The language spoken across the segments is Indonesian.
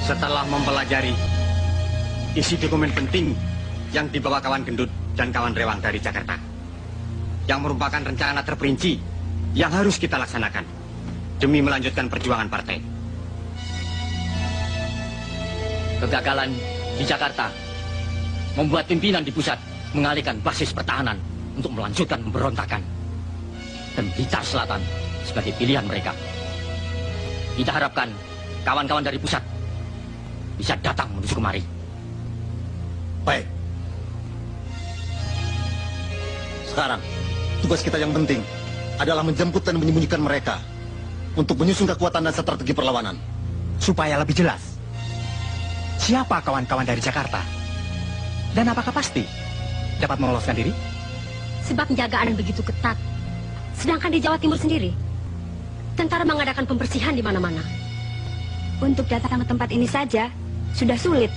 Setelah mempelajari isi dokumen penting yang dibawa kawan gendut dan kawan rewang dari Jakarta, yang merupakan rencana terperinci yang harus kita laksanakan demi melanjutkan perjuangan partai. Kegagalan di Jakarta membuat pimpinan di pusat mengalihkan basis pertahanan untuk melanjutkan pemberontakan, dan Blitar Selatan sebagai pilihan mereka. Kita harapkan kawan-kawan dari pusat bisa datang menuju kemari. Baik. Sekarang, tugas kita yang penting adalah menjemput dan menyembunyikan mereka untuk menyusun kekuatan dan strategi perlawanan. Supaya lebih jelas, siapa kawan-kawan dari Jakarta? Dan apakah pasti dapat meloloskan diri? Sebab penjagaan begitu ketat. Sedangkan di Jawa Timur sendiri, tentara mengadakan pembersihan di mana-mana. Untuk datang ke tempat ini saja sudah sulit.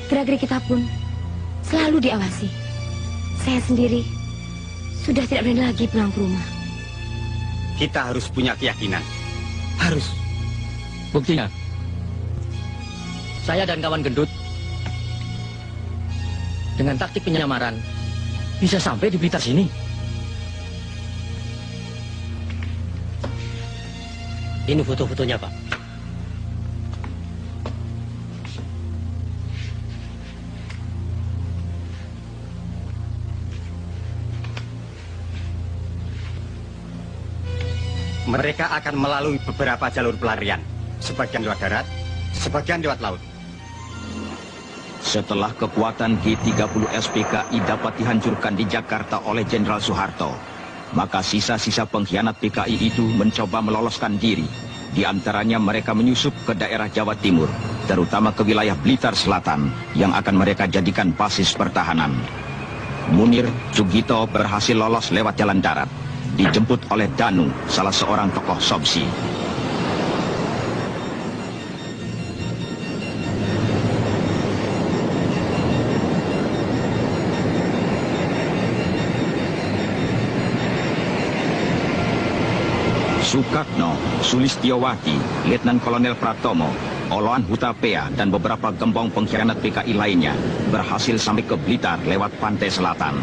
Gerak-gerik kita pun selalu diawasi. Saya sendiri sudah tidak berani lagi pulang ke rumah. Kita harus punya keyakinan. Harus. Buktinya, saya dan kawan gendut dengan taktik penyamaran bisa sampai di Blitar sini. Ini foto-fotonya, Pak. Mereka akan melalui beberapa jalur pelarian. Sebagian lewat darat, sebagian lewat laut. Setelah kekuatan G30 SPKI dapat dihancurkan di Jakarta oleh Jenderal Soeharto, maka sisa-sisa pengkhianat PKI itu mencoba meloloskan diri. Di antaranya mereka menyusup ke daerah Jawa Timur, terutama ke wilayah Blitar Selatan, yang akan mereka jadikan basis pertahanan. Munir Sugito berhasil lolos lewat jalan darat, dijemput oleh Danu, salah seorang tokoh Sobsi. Sukatno, Sulistiowati, Letnan Kolonel Pratomo, Oloan Hutapea, dan beberapa gembong pengkhianat PKI lainnya berhasil sampai ke Blitar lewat pantai selatan.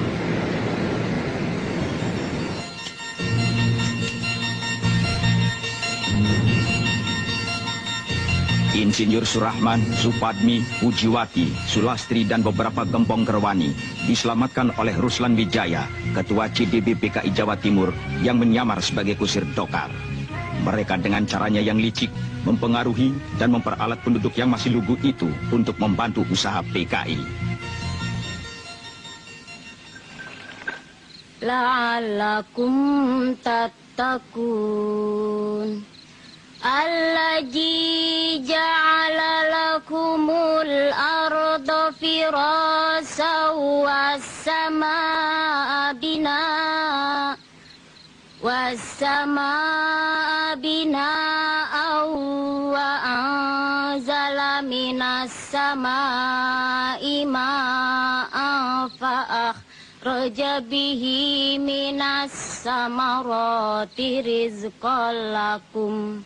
Insinyur Surahman, Supadmi, Pujiwati, Sulastri, dan beberapa gembong Gerwani diselamatkan oleh Ruslan Wijaya, Ketua CDB PKI Jawa Timur yang menyamar sebagai kusir Dokar. Mereka dengan caranya yang licik mempengaruhi dan memperalat penduduk yang masih lugu itu untuk membantu usaha PKI. La'allakum tattaqun. Allazi ja'ala lakumul arda firasa was-samaa binaa wa anzala minas samaa'i ma'an fa'akhraja bihi minas samarati rizqan lakum.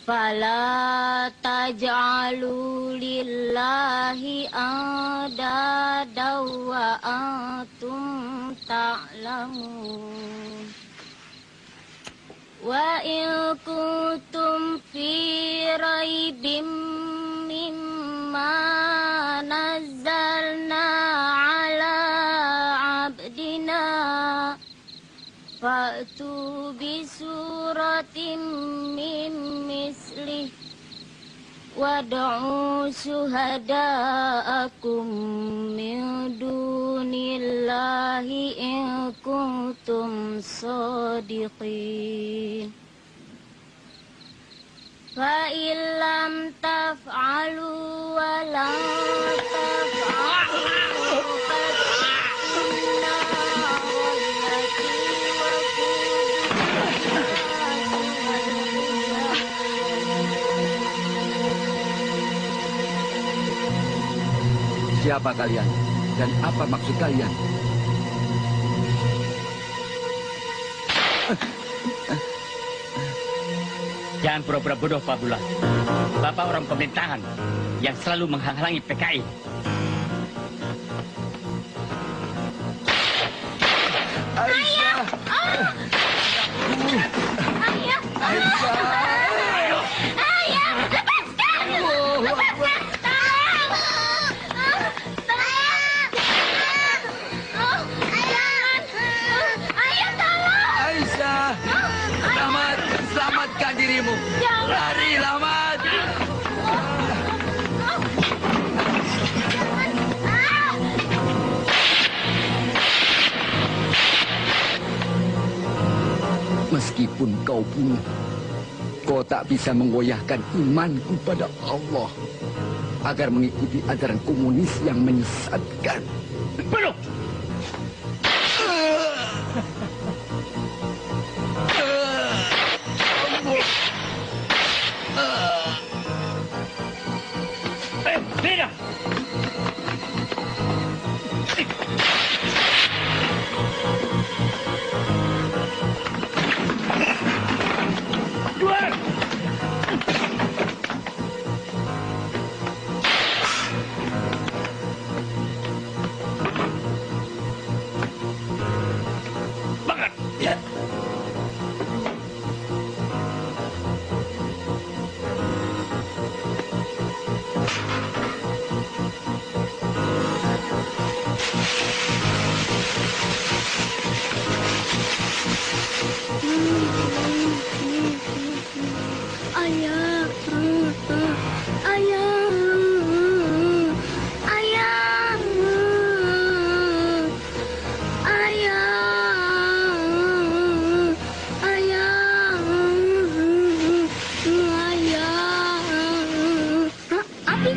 Fala taj'alu lillahi andada wa antum ta'lamun. Wa in kuntum fi raibim mimma nazzalna ala abdina fa'tu bi suratin min mislih wad'u syuhada'akum min dunillahi in kuntum shadiqin. Fa illam taf'alu wa la taf'alu Siapa kalian dan apa maksud kalian? Jangan pura-pura bodoh, Pak Bulat. Bapak orang pemerintahan yang selalu menghalangi PKI. Ayah! Ayah! Ayah! Ayah! Lepaskan! Lepaskan! Tolong! Tolong! Jangan! Ayah, tolong! Aisyah, selamat, selamatkan dirimu. Lari, Lamat. Meskipun kau bunuh, kau tak bisa menggoyahkan imanku pada Allah agar mengikuti ajaran komunis yang menyesatkan. Bunuh! Tidak! Keluar! Bangat! Ya. Ayah! Ayah! Ayah! Ayah! Ayah! Ayah! Abi!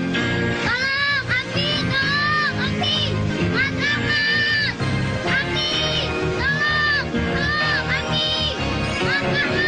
Tolong! Abi! Tolong! Abi! Matraman! Abi! Tolong! Tolong! Abi! Matraman!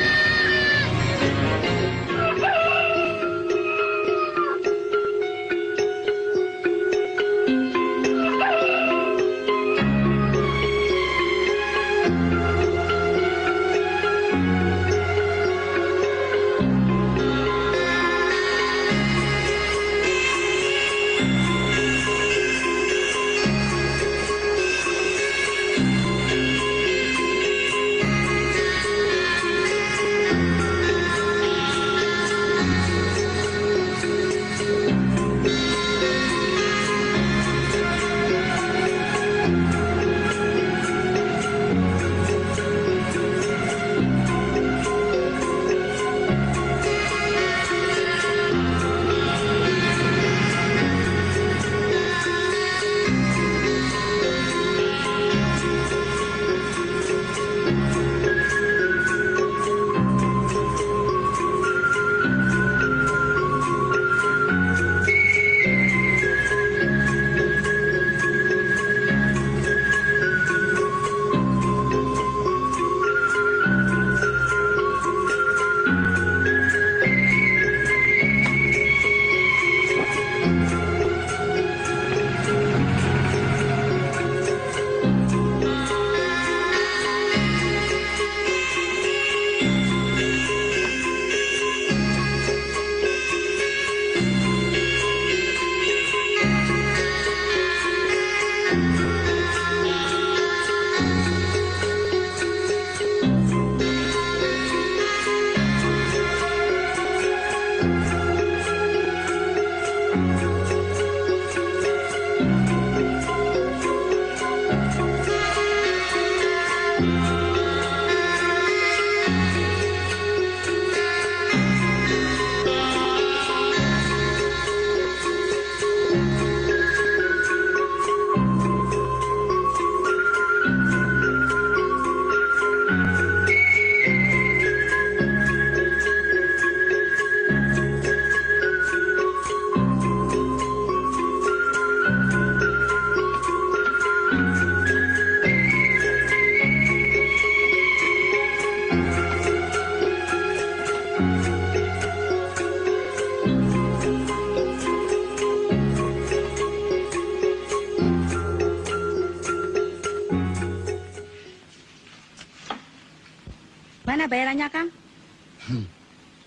Mana bayarannya, Kang?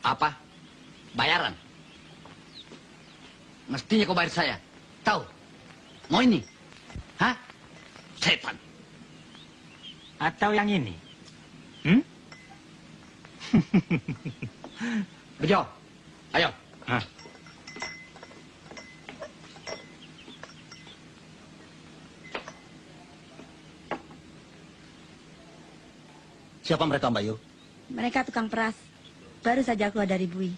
Apa? Bayaran? Mestinya kau bayar saya. Tahu? Mau ini? Hah? Setan. Atau yang ini? Bejo, ayo. Hah? Siapa mereka, Mbak Yu? Mereka tukang peras. Baru saja keluar dari bui.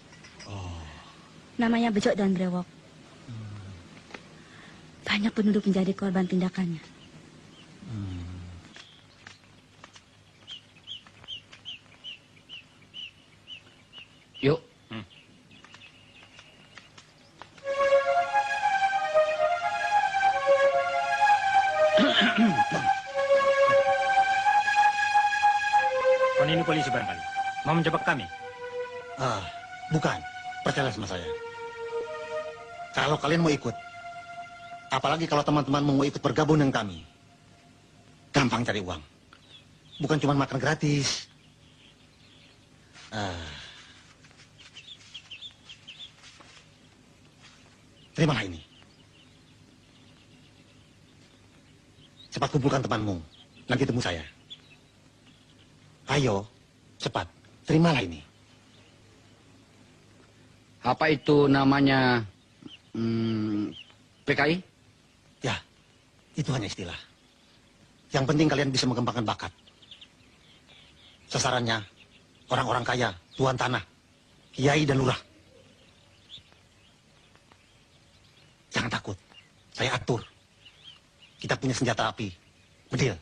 Namanya Bejo dan Brewok. Banyak penduduk menjadi korban tindakannya. Yuk. Kon ini polisi barangkali. Mau menjebak kami? Bukan. Percayalah sama saya. Kalau kalian mau ikut, apalagi kalau teman-teman mau ikut bergabung dengan kami, gampang cari uang. Bukan cuma makan gratis. Terimalah ini. Cepat kumpulkan temanmu. Nanti temu saya. Ayo, cepat. Terimalah ini. Apa itu namanya PKI? Ya, itu hanya istilah. Yang penting kalian bisa mengembangkan bakat. Sasarannya, orang-orang kaya, tuan tanah, kiai dan lurah. Jangan takut, saya atur. Kita punya senjata api, bedil.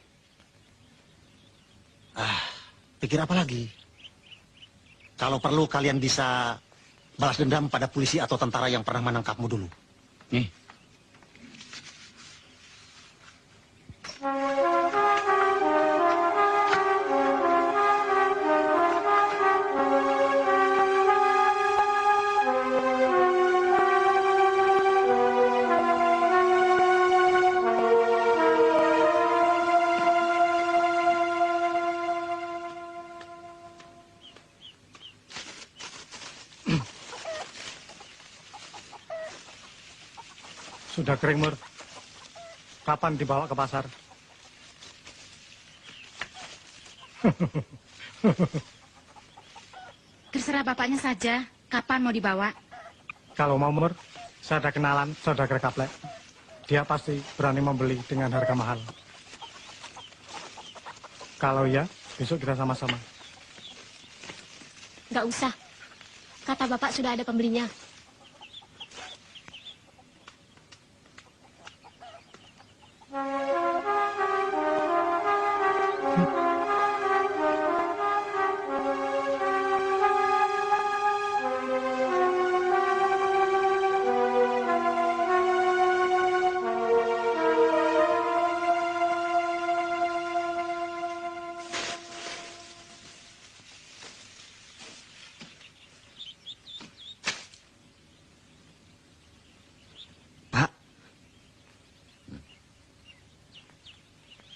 Pikir apa lagi? Kalau perlu kalian bisa balas dendam pada polisi atau tentara yang pernah menangkapmu dulu. Nih. Sudah kering, Mur. Kapan dibawa ke pasar? Terserah bapaknya saja, kapan mau dibawa? Kalau mau, Mur, saya ada kenalan saudagar Kaplek. Dia pasti berani membeli dengan harga mahal. Kalau iya, besok kita sama-sama. Nggak usah. Kata bapak sudah ada pembelinya.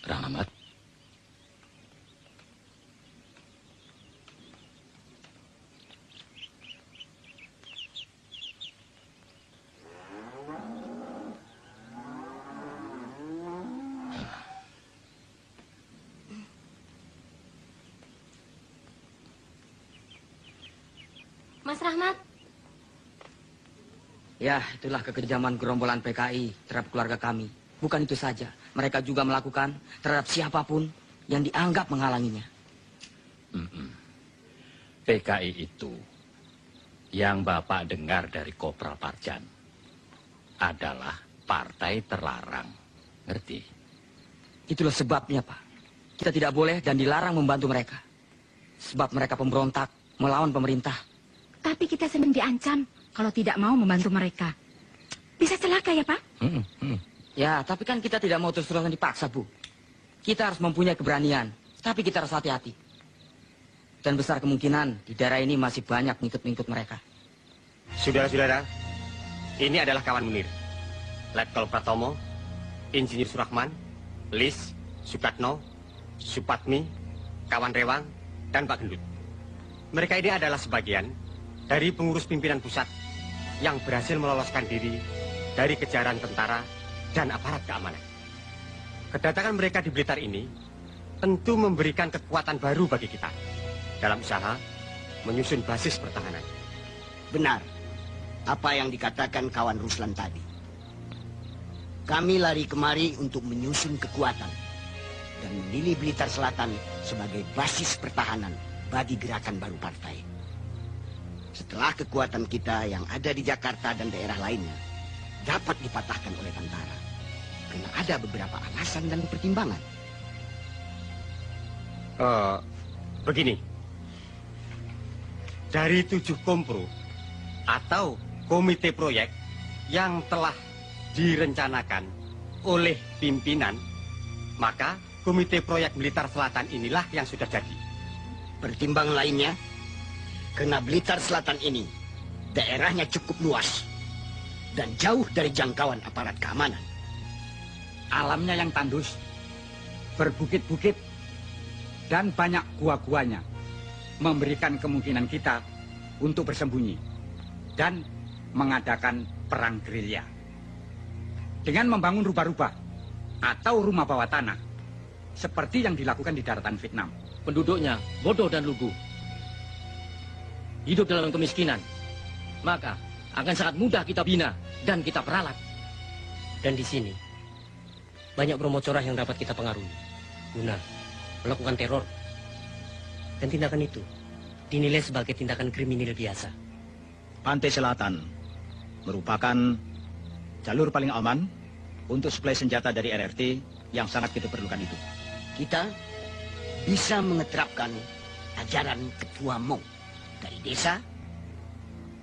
Rahmat. Mas Rahmat. Ya, itulah kekejaman gerombolan PKI terhadap keluarga kami. Bukan itu saja, mereka juga melakukan terhadap siapapun yang dianggap menghalanginya. PKI itu yang Bapak dengar dari Kopral Parjan adalah partai terlarang. Ngerti? Itulah sebabnya, Pak. Kita tidak boleh dan dilarang membantu mereka. Sebab mereka pemberontak, melawan pemerintah. Tapi kita sedang diancam kalau tidak mau membantu mereka. Bisa celaka ya, Pak? Ya, tapi kan kita tidak mau terus-terusan dipaksa, Bu. Kita harus mempunyai keberanian, tapi kita harus hati-hati. Dan besar kemungkinan di daerah ini masih banyak ngikut-ngikut mereka. Saudara-saudara, ini adalah kawan Munir. Letkol Pratomo, Insinyur Surahman, Lis, Sukatno, Supatmi, kawan Rewang, dan Pak Gendut. Mereka ini adalah sebagian dari pengurus pimpinan pusat yang berhasil meloloskan diri dari kejaran tentara dan aparat keamanan. Kedatangan mereka di Blitar ini tentu memberikan kekuatan baru bagi kita dalam usaha menyusun basis pertahanan. Benar apa yang dikatakan kawan Ruslan tadi. Kami lari kemari untuk menyusun kekuatan dan memilih Blitar Selatan sebagai basis pertahanan bagi gerakan baru partai. Setelah kekuatan kita yang ada di Jakarta dan daerah lainnya dapat dipatahkan oleh tentara, karena ada beberapa alasan dan pertimbangan. Begini, dari 7 kompro atau komite proyek yang telah direncanakan oleh pimpinan, maka komite proyek Blitar Selatan inilah yang sudah jadi. Pertimbangan lainnya, karena Blitar Selatan ini daerahnya cukup luas dan jauh dari jangkauan aparat keamanan. Alamnya yang tandus, berbukit-bukit, dan banyak gua-guanya memberikan kemungkinan kita untuk bersembunyi dan mengadakan perang gerilya. Dengan membangun rubah-rubah atau rumah bawah tanah, seperti yang dilakukan di daratan Vietnam. Penduduknya bodoh dan lugu, hidup dalam kemiskinan, maka akan sangat mudah kita bina dan kita peralat. Dan di sini banyak promocorah yang dapat kita pengaruhi guna melakukan teror. Dan tindakan itu dinilai sebagai tindakan kriminal biasa. Pantai Selatan merupakan jalur paling aman untuk suplai senjata dari RRT yang sangat kita perlukan itu. Kita bisa mengeterapkan ajaran Ketua Mong dari desa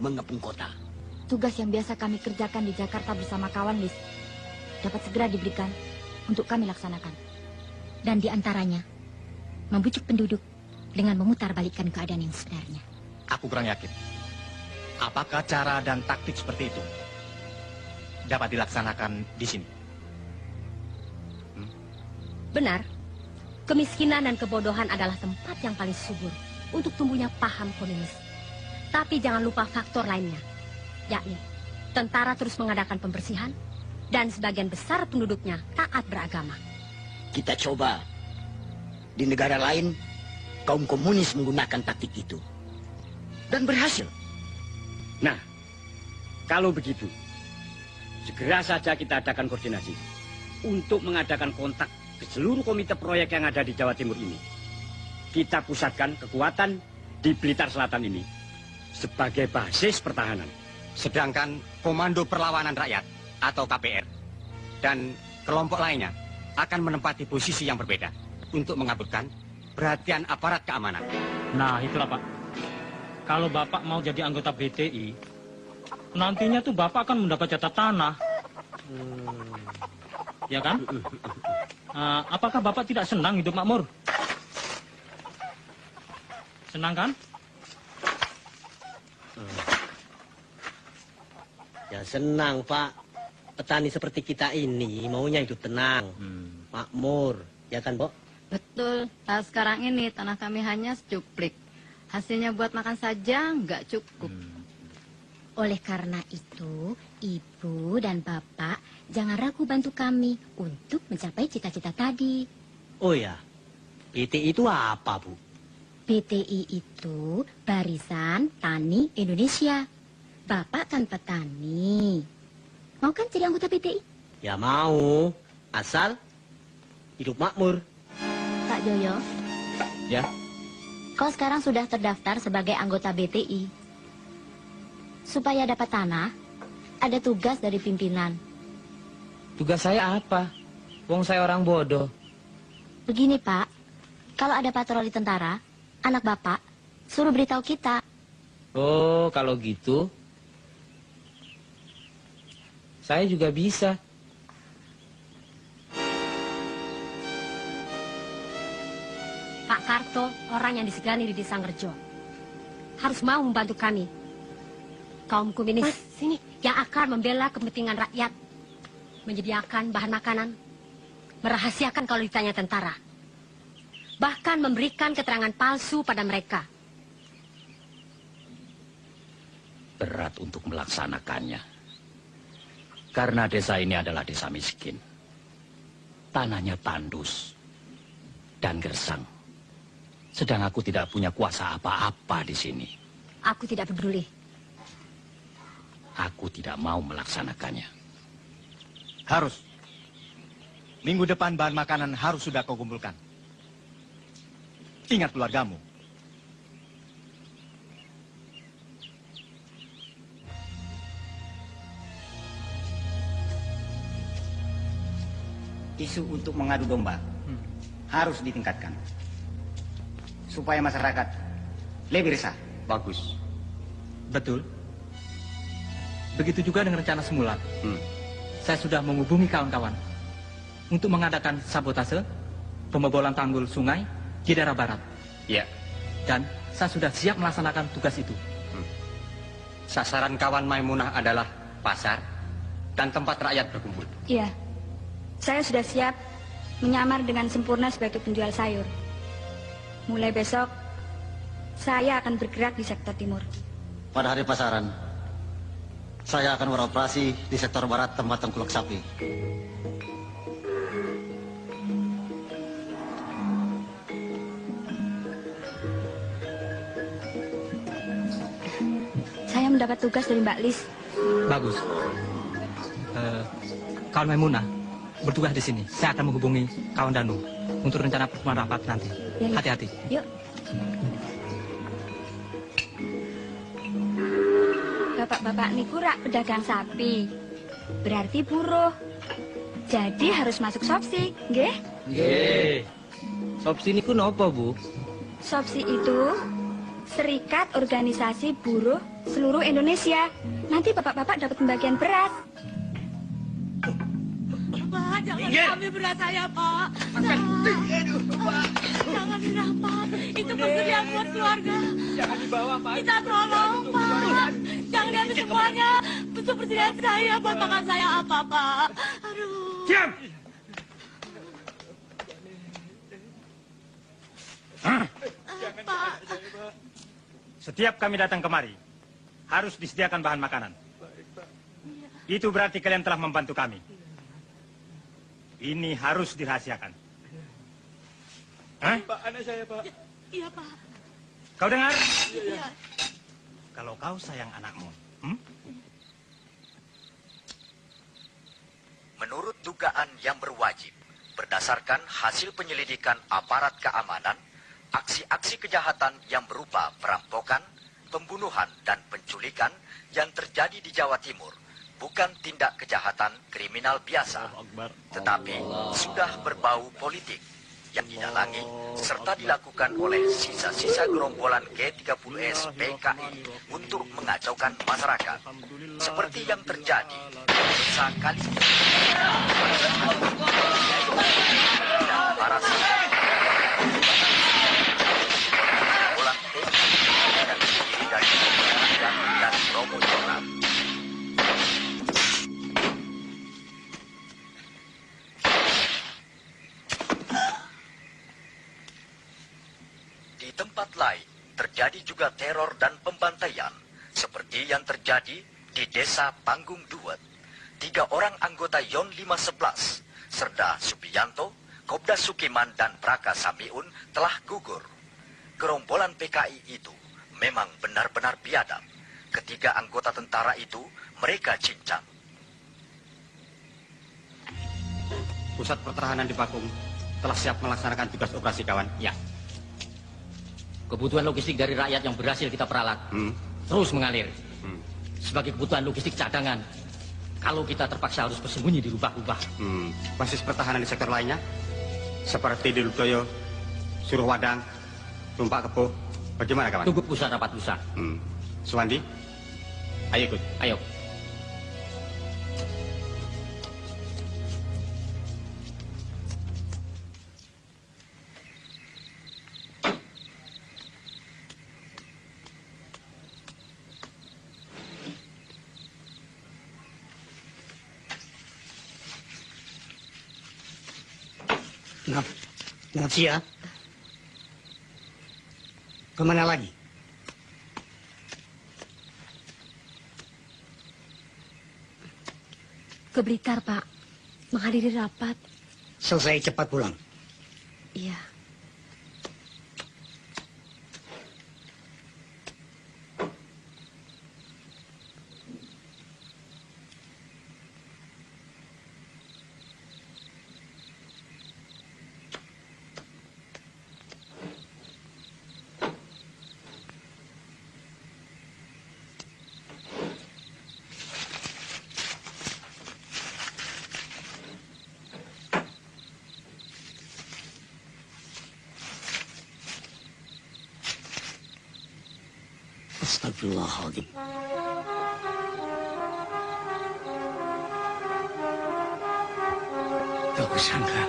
mengepung kota. Tugas yang biasa kami kerjakan di Jakarta bersama kawan Lis dapat segera diberikan untuk kami laksanakan. Dan di antaranya, membujuk penduduk dengan memutarbalikkan keadaan yang sebenarnya. Aku kurang yakin. Apakah cara dan taktik seperti itu dapat dilaksanakan di sini? Benar, kemiskinan dan kebodohan adalah tempat yang paling subur untuk tumbuhnya paham komunis. Tapi jangan lupa faktor lainnya, yakni tentara terus mengadakan pembersihan dan sebagian besar penduduknya taat beragama. Kita coba. Di negara lain, kaum komunis menggunakan taktik itu. Dan berhasil. Nah, kalau begitu, segera saja kita adakan koordinasi untuk mengadakan kontak ke seluruh komite proyek yang ada di Jawa Timur ini. Kita pusatkan kekuatan di Blitar Selatan ini sebagai basis pertahanan. Sedangkan Komando Perlawanan Rakyat atau KPR dan kelompok lainnya akan menempati posisi yang berbeda untuk mengaburkan perhatian aparat keamanan. Nah, itulah Pak. Kalau Bapak mau jadi anggota BTI, nantinya tuh Bapak akan mendapat jatah tanah. Ya kan? Apakah Bapak tidak senang hidup makmur? Senang kan? Ya senang, Pak. Petani seperti kita ini maunya hidup tenang, makmur, ya kan, Bo? Betul. Nah, sekarang ini tanah kami hanya secuplik. Hasilnya buat makan saja nggak cukup. Oleh karena itu, Ibu dan Bapak jangan ragu bantu kami untuk mencapai cita-cita tadi. Oh ya, BTI itu apa, Bu? BTI itu Barisan Tani Indonesia. Bapak kan petani. Mau kan jadi anggota BTI? Ya mau, asal hidup makmur. Pak Joyo. Ya. Kau sekarang sudah terdaftar sebagai anggota BTI. Supaya dapat tanah, ada tugas dari pimpinan. Tugas saya apa? Wong saya orang bodoh. Begini, Pak. Kalau ada patroli tentara, anak Bapak suruh beritahu kita. Oh, kalau gitu, saya juga bisa. Pak Karto, orang yang disegani di Desa Ngerjo, harus mau membantu kami. Kaum komunis sini yang akan membela kepentingan rakyat, menyediakan bahan makanan, merahasiakan kalau ditanya tentara, bahkan memberikan keterangan palsu pada mereka. berat untuk melaksanakannya. Karena desa ini adalah desa miskin. Tanahnya tandus dan gersang. Sedang aku tidak punya kuasa apa-apa di sini. Aku tidak peduli. Aku tidak mau melaksanakannya. Harus. Minggu depan bahan makanan harus sudah kau kumpulkan. Ingat keluargamu. Isu untuk mengadu domba harus ditingkatkan supaya masyarakat lebih resah. Bagus. Betul. Begitu juga dengan rencana semula. Saya sudah menghubungi kawan-kawan untuk mengadakan sabotase pembobolan tanggul sungai di daerah barat. Ya. Dan saya sudah siap melaksanakan tugas itu. Sasaran kawan Maimunah adalah pasar dan tempat rakyat berkumpul. Iya. Saya sudah siap menyamar dengan sempurna sebagai penjual sayur. Mulai besok, saya akan bergerak di sektor timur. Pada hari pasaran, saya akan beroperasi di sektor barat tempat tengkulak sapi. Saya mendapat tugas dari Mbak Lis. Bagus. Kawan Maimunah bertugas di sini. Saya akan menghubungi kawan Danu untuk rencana pertemuan rapat nanti. Hati-hati. Yuk. Bapak-bapak niku rak pedagang sapi. Berarti buruh. Jadi harus masuk Sopsi, nggih? Nggih. Sopsi niku napa, Bu? Sopsi itu Serikat Organisasi Buruh Seluruh Indonesia. Nanti bapak-bapak dapat pembagian beras. Pak, jangan ambil beras saya, Pak. Jangan dirampas. Itu persediaan buat keluarga. Jangan dibawa, Pak. Kita tolong, Pak. Jangan diambil semuanya. Itu persediaan saya buat makan saya apa, Pak. Aduh. Diam! Pak. Setiap kami datang kemari, harus disediakan bahan makanan. Itu berarti kalian telah membantu kami. Ini harus dirahasiakan. Hah? Pak, anak saya, Pak. Iya, Pak. Kau dengar? Iya. Kalau kau sayang anakmu, Menurut dugaan yang berwajib, berdasarkan hasil penyelidikan aparat keamanan, aksi-aksi kejahatan yang berupa perampokan, pembunuhan, dan penculikan yang terjadi di Jawa Timur bukan tindak kejahatan kriminal biasa, tetapi sudah berbau politik yang didalangi serta dilakukan oleh sisa-sisa gerombolan G30S PKI untuk mengacaukan masyarakat, seperti yang terjadi di desa kali ini. Dan para gerombolan PKI yang terdiri dari dan Romo Jonan. Di tempat lain, terjadi juga teror dan pembantaian, seperti yang terjadi di desa Panggung Duet. 3 orang anggota Yon 511, Serda Subianto, Kobda Sukiman, dan Praka Samiun telah gugur. Gerombolan PKI itu memang benar-benar biadab. Ketiga anggota tentara itu, mereka cincang. Pusat pertahanan di Pakung telah siap melaksanakan tugas operasi kawan. Ya. Kebutuhan logistik dari rakyat yang berhasil kita peralat terus mengalir. Sebagai kebutuhan logistik cadangan, kalau kita terpaksa harus bersembunyi di rubah-rubah. Basis pertahanan di sektor lainnya, seperti di Ludoyo, Suruhwadang, Tumpak Kepuh, bagaimana kawan? Tunggu pusat rapat lusa. Suwandi, ayo ikut. Ayo. Nadia, kemana lagi? ke Blitar, Pak. Menghadiri rapat. Selesai cepat pulang. Iya. Astagfirullahaladzim. Tak kusangka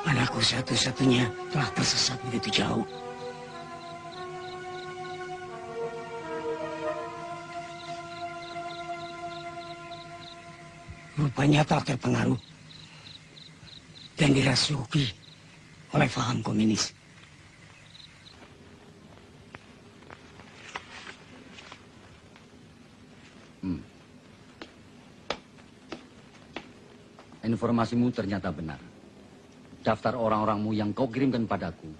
anakku satu-satunya telah tersesat begitu jauh. Rupanya telah terpengaruh dan dirasuki oleh paham komunis. Informasimu ternyata benar. Daftar orang-orangmu yang kau kirimkan padaku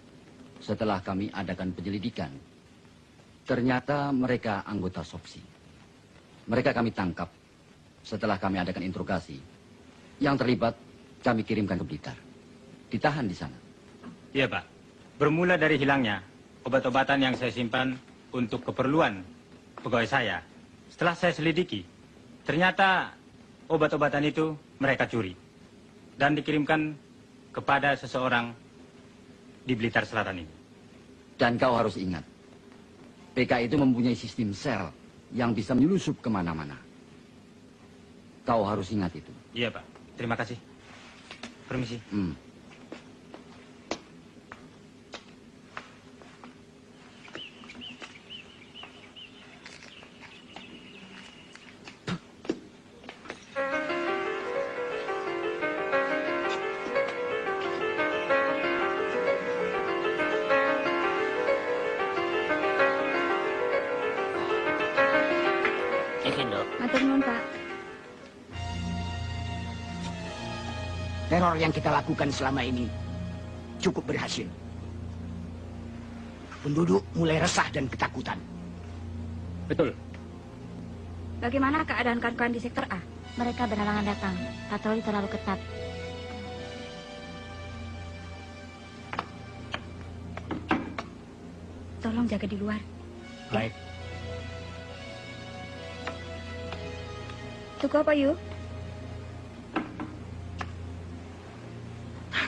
setelah kami adakan penyelidikan, ternyata mereka anggota SOPSI. Mereka kami tangkap setelah kami adakan interogasi. Yang terlibat kami kirimkan ke Blitar. Ditahan di sana. Iya, Pak. Bermula dari hilangnya obat-obatan yang saya simpan untuk keperluan pegawai saya. Setelah saya selidiki, ternyata obat-obatan itu mereka curi dan dikirimkan kepada seseorang di Blitar Selatan ini. Dan kau harus ingat, PK itu mempunyai sistem sel yang bisa menyelusup kemana-mana. Kau harus ingat itu. Iya, Pak. Terima kasih. Permisi. Matur nuwun, Pak. Teror yang kita lakukan selama ini cukup berhasil. Penduduk mulai resah dan ketakutan. Betul. Bagaimana keadaan kawan-kawan di sektor A? Mereka berhalangan datang. Patroli terlalu ketat. Tolong jaga di luar. Baik. Tuku apa, Yu?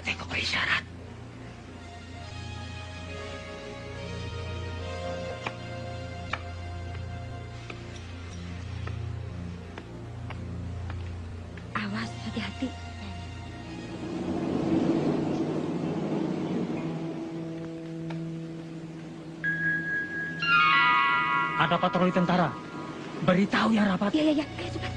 Tengok berisyarat. Awas, hati-hati. Ada patroli tentara. Beritahu ya, rapat. Iya. Ayo cepat.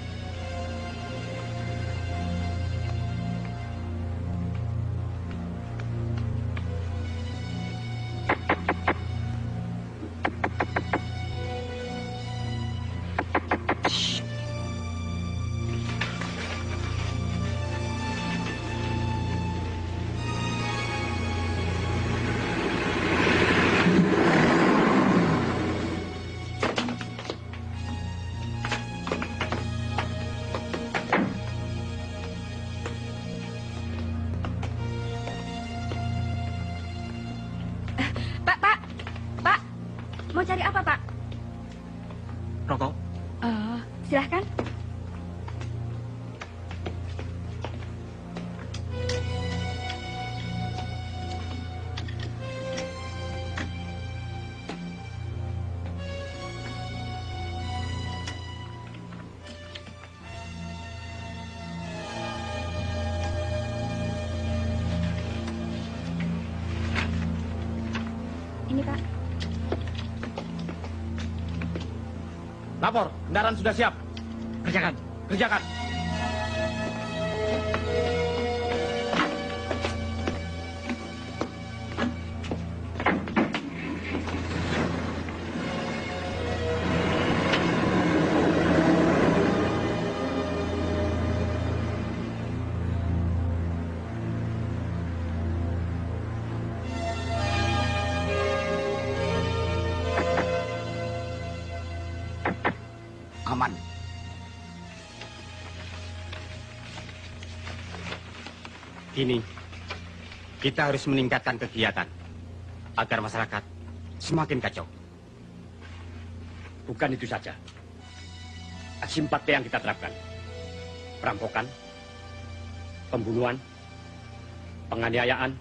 Pak, mau cari apa, Pak? Rokok. Oh, silahkan. Ini, Pak. Lapor, kendaraan sudah siap. Kerjakan. aman. Kini, kita harus meningkatkan kegiatan agar masyarakat semakin kacau. Bukan itu saja. Aksi 4P yang kita terapkan. Perampokan, pembunuhan, penganiayaan,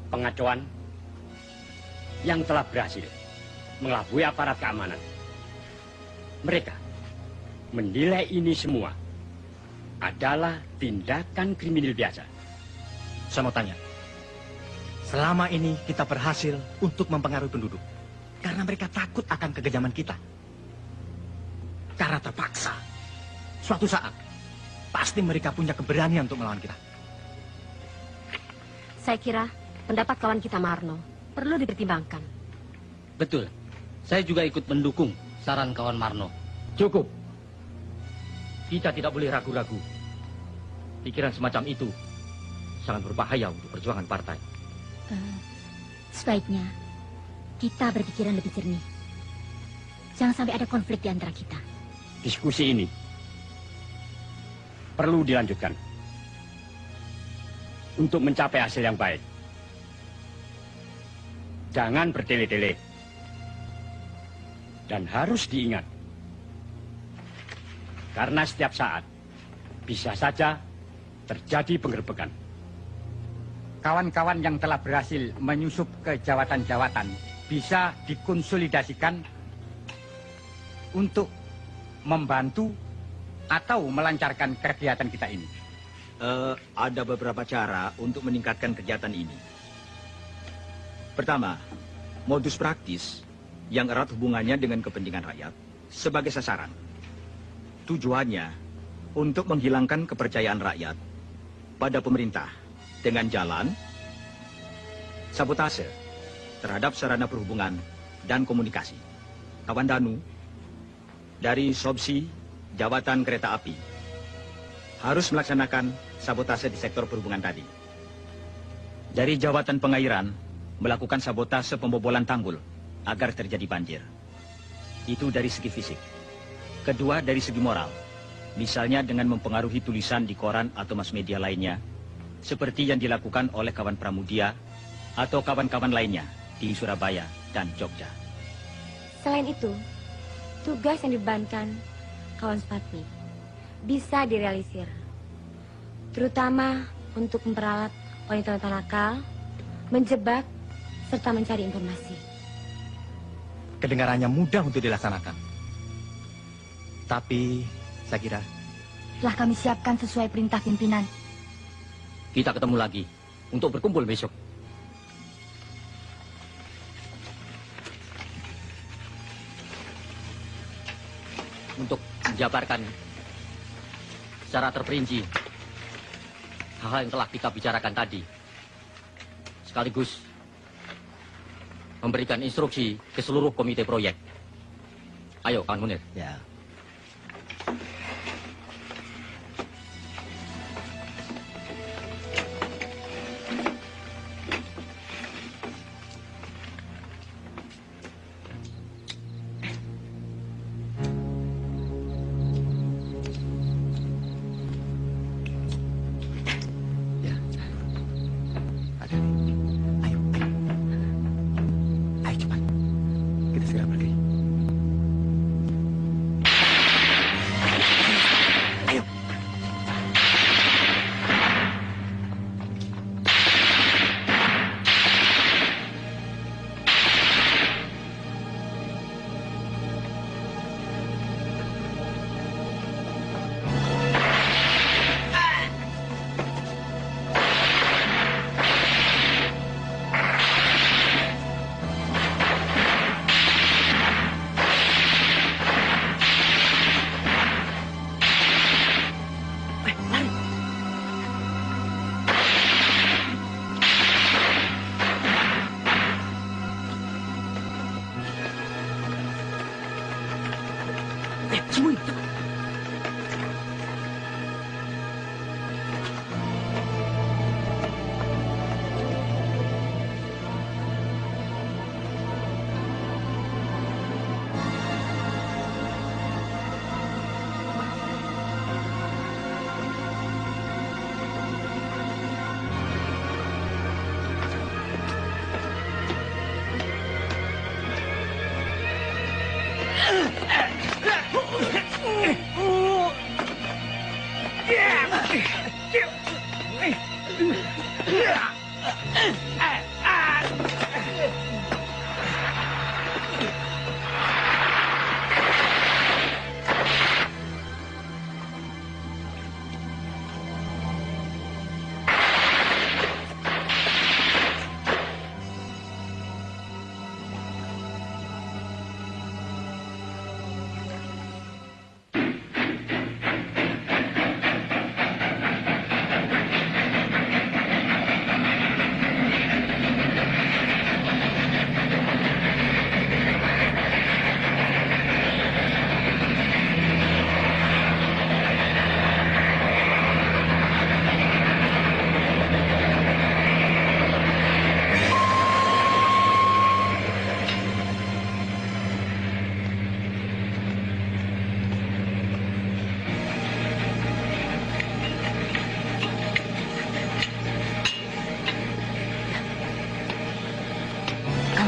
pengacauan yang telah berhasil mengelabui aparat keamanan. Mereka menilai ini semua adalah tindakan kriminal biasa. Saya mau tanya, selama ini kita berhasil untuk mempengaruhi penduduk karena mereka takut akan kekejaman kita. Karena terpaksa, suatu saat pasti mereka punya keberanian untuk melawan kita. Saya kira pendapat kawan kita Marno perlu dipertimbangkan. Betul. Saya juga ikut mendukung saran kawan Marno. Cukup. Kita tidak boleh ragu-ragu. Pikiran semacam itu sangat berbahaya untuk perjuangan partai. Sebaiknya kita berpikiran lebih jernih. Jangan sampai ada konflik di antara kita. Diskusi ini perlu dilanjutkan untuk mencapai hasil yang baik. Jangan bertele-tele. Dan harus diingat, karena setiap saat bisa saja terjadi penggerbekan. Kawan-kawan yang telah berhasil menyusup ke jawatan-jawatan bisa dikonsolidasikan untuk membantu atau melancarkan kegiatan kita ini. Ada beberapa cara untuk meningkatkan kegiatan ini. Pertama, modus praktis yang erat hubungannya dengan kepentingan rakyat sebagai sasaran. Tujuannya untuk menghilangkan kepercayaan rakyat pada pemerintah dengan jalan sabotase terhadap sarana perhubungan dan komunikasi. Kawan Danu dari Sobsi Jabatan Kereta Api harus melaksanakan sabotase di sektor perhubungan tadi. Dari Jabatan Pengairan melakukan sabotase pembobolan tanggul agar terjadi banjir. Itu dari segi fisik. Kedua, dari segi moral. Misalnya dengan mempengaruhi tulisan di koran atau mass media lainnya, seperti yang dilakukan oleh kawan Pramudia atau kawan-kawan lainnya di Surabaya dan Jogja. Selain itu, tugas yang dibebankan kawan Spatnik bisa direalisir, terutama untuk memperalat wanita-wanita nakal, menjebak, serta mencari informasi. Kedengarannya mudah untuk dilaksanakan. Tapi, saya kira Telah kami siapkan sesuai perintah pimpinan. Kita ketemu lagi untuk berkumpul besok. Untuk menjabarkan secara terperinci hal-hal yang telah kita bicarakan tadi. Sekaligus memberikan instruksi ke seluruh komite proyek. Ayo, kawan Munir. Ya.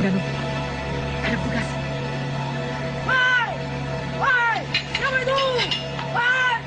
Danu, ada tugas. Woi! Woi! Siapa itu? Woi!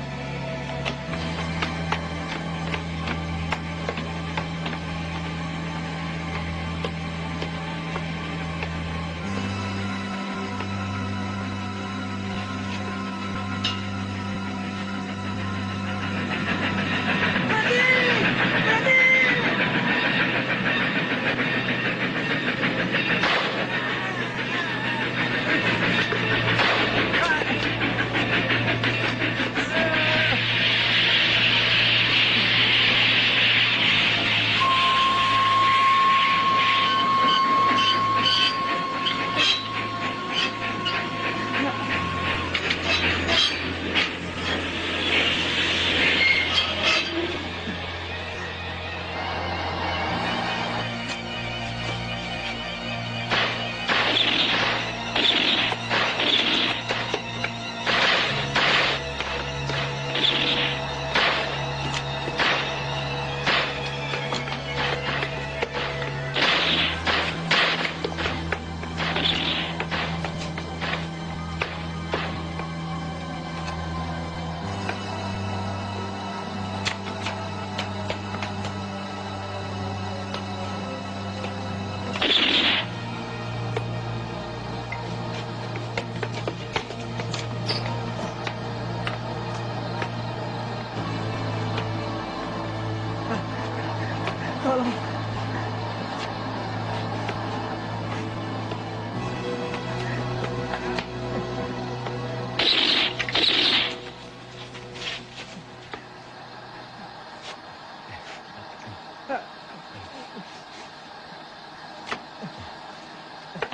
Tolong.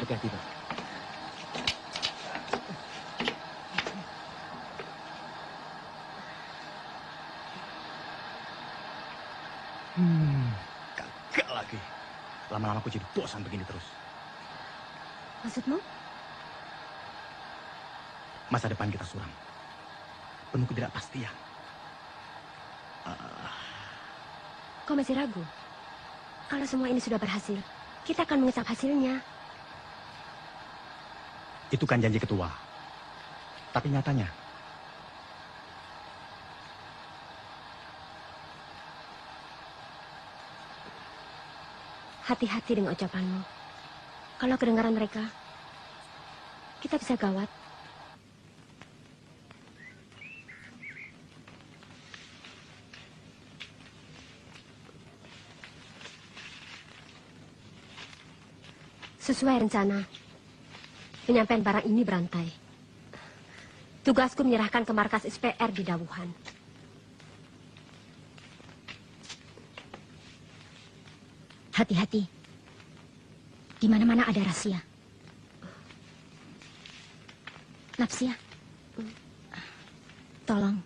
Hati-hati, Pak. Gagal lagi. Lama-lama aku jadi bosan begini terus. Maksudmu? Masa depan kita suram. Penuh ketidakpastian. Kau masih ragu? Kalau semua ini sudah berhasil, kita akan mengesap hasilnya. Itu kan janji ketua. Tapi nyatanya, hati-hati dengan ucapanmu. Kalau kedengaran mereka, kita bisa gawat. Sesuai rencana, penyampaian barang ini berantai. Tugasku menyerahkan ke markas SPR di Dawuhan. Hati-hati. Di mana-mana ada rahasia. Nafsia, tolong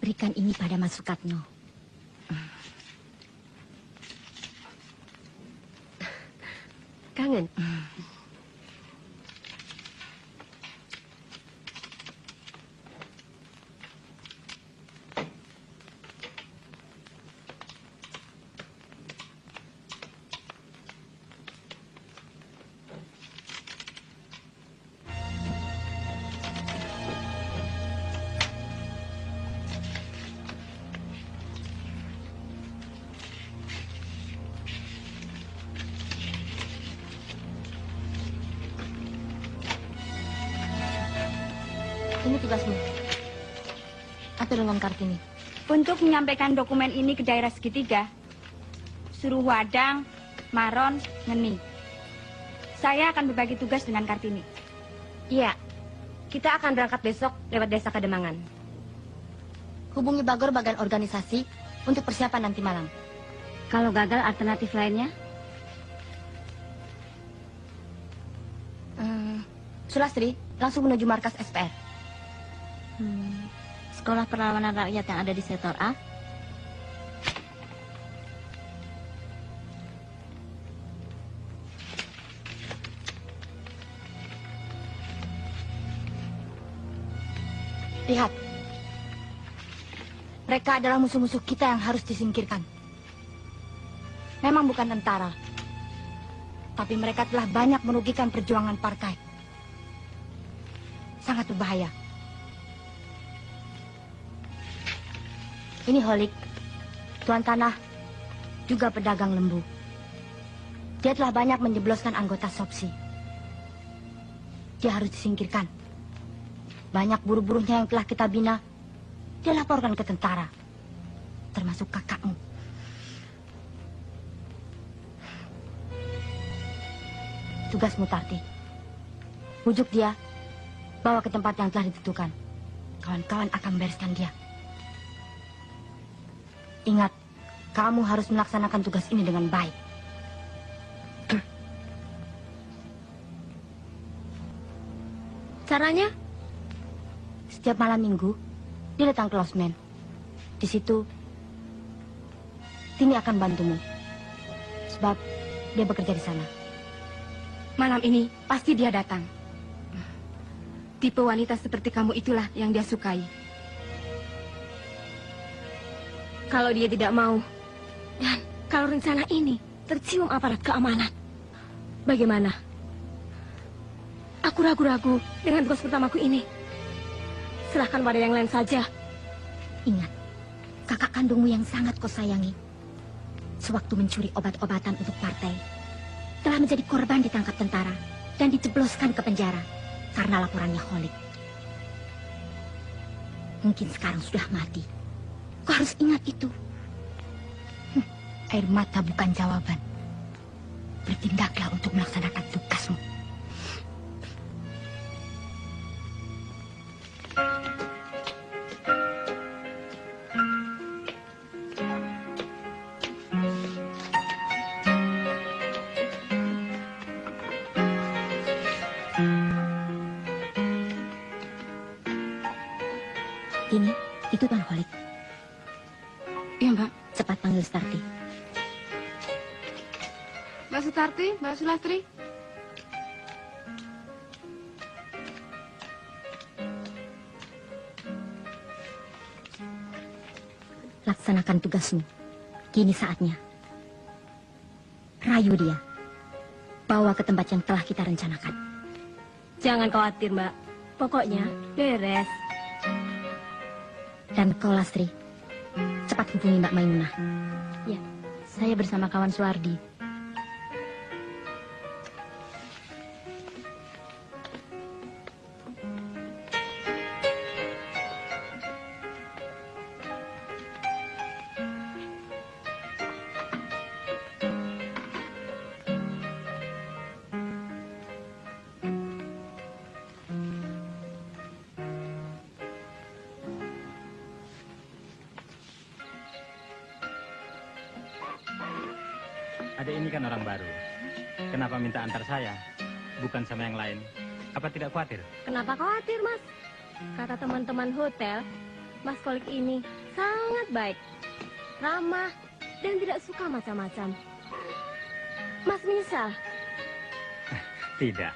berikan ini pada Mas Sukatno. Kangen? Ini tugasmu. Atur dengan Kartini. Untuk menyampaikan dokumen ini ke daerah segitiga, suruh Wadang, Maron, Ngeni. Saya akan berbagi tugas dengan Kartini. Iya, kita akan berangkat besok lewat desa Kademangan. Hubungi Bagor bagian organisasi untuk persiapan nanti malam. Kalau gagal, alternatif lainnya? Sulastri, langsung menuju markas SPR. Sekolah Perlawanan Rakyat yang ada di sektor A. Lihat. Mereka adalah musuh-musuh kita yang harus disingkirkan. Memang bukan tentara. Tapi mereka telah banyak merugikan perjuangan partai. Sangat berbahaya. Ini Holik, tuan tanah, juga pedagang lembu. Dia telah banyak menjebloskan anggota Sopsi. Dia harus disingkirkan. Banyak buruh-buruhnya yang telah kita bina, dia laporkan ke tentara, termasuk kakakmu. Tugasmu, Tarti. Bujuk dia, bawa ke tempat yang telah ditentukan. Kawan-kawan akan membereskan dia. Ingat, kamu harus melaksanakan tugas ini dengan baik. Caranya? Setiap malam minggu, dia datang ke losmen. Di situ, Tini akan bantumu. Sebab dia bekerja di sana. Malam ini pasti dia datang. Tipe wanita seperti kamu itulah yang dia sukai. Kalau dia tidak mau, dan kalau rencana ini tercium aparat keamanan, bagaimana? Aku ragu-ragu dengan tugas pertamaku ini. Serahkan pada yang lain saja. Ingat, kakak kandungmu yang sangat kau sayangi, sewaktu mencuri obat-obatan untuk partai, telah menjadi korban ditangkap tentara dan dijebloskan ke penjara karena laporannya Holik. Mungkin sekarang sudah mati. Kau harus ingat itu. Air mata bukan jawaban. Bertindaklah untuk melaksanakan tugasmu. Ini, itu Tuan Holik. Iya, Mbak. Cepat panggil Starti. Mbak Sutarti, Mbak Sulastri. Laksanakan tugasmu. Kini saatnya. Rayu dia. Bawa ke tempat yang telah kita rencanakan. Jangan khawatir, Mbak. Pokoknya beres. Dan kau, Lastri, cepat hubungi Mbak Maimunah. Ya, saya bersama kawan Suwardi. Adik ini kan orang baru. Kenapa minta antar saya? Bukan sama yang lain. Apa tidak khawatir? Kenapa khawatir, Mas? Kata teman-teman hotel, Mas Kolik ini sangat baik, ramah, dan tidak suka macam-macam. Mas menyesal? Tidak.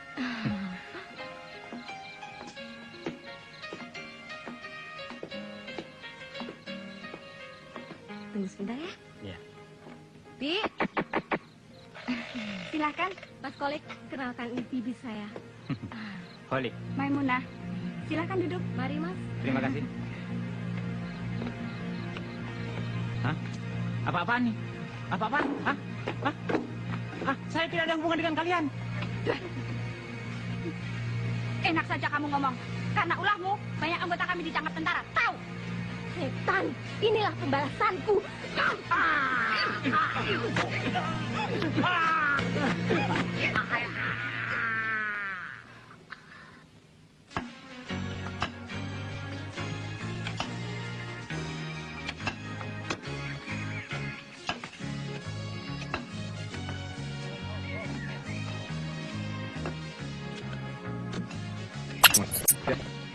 Tunggu sebentar ya. Ya. Bi, silakan Mas Kolik, kenalkan ini bibi saya. Holik. Maimunah, silakan duduk. Mari, Mas. Terima kasih. Hah? Apa-apaan nih? Apa-apaan? Hah? Hah? Hah? Saya tidak ada hubungan dengan kalian. Enak saja kamu ngomong. Karena ulahmu, banyak anggota kami ditangkap tentara. Tahu? Setan, inilah pembalasanku.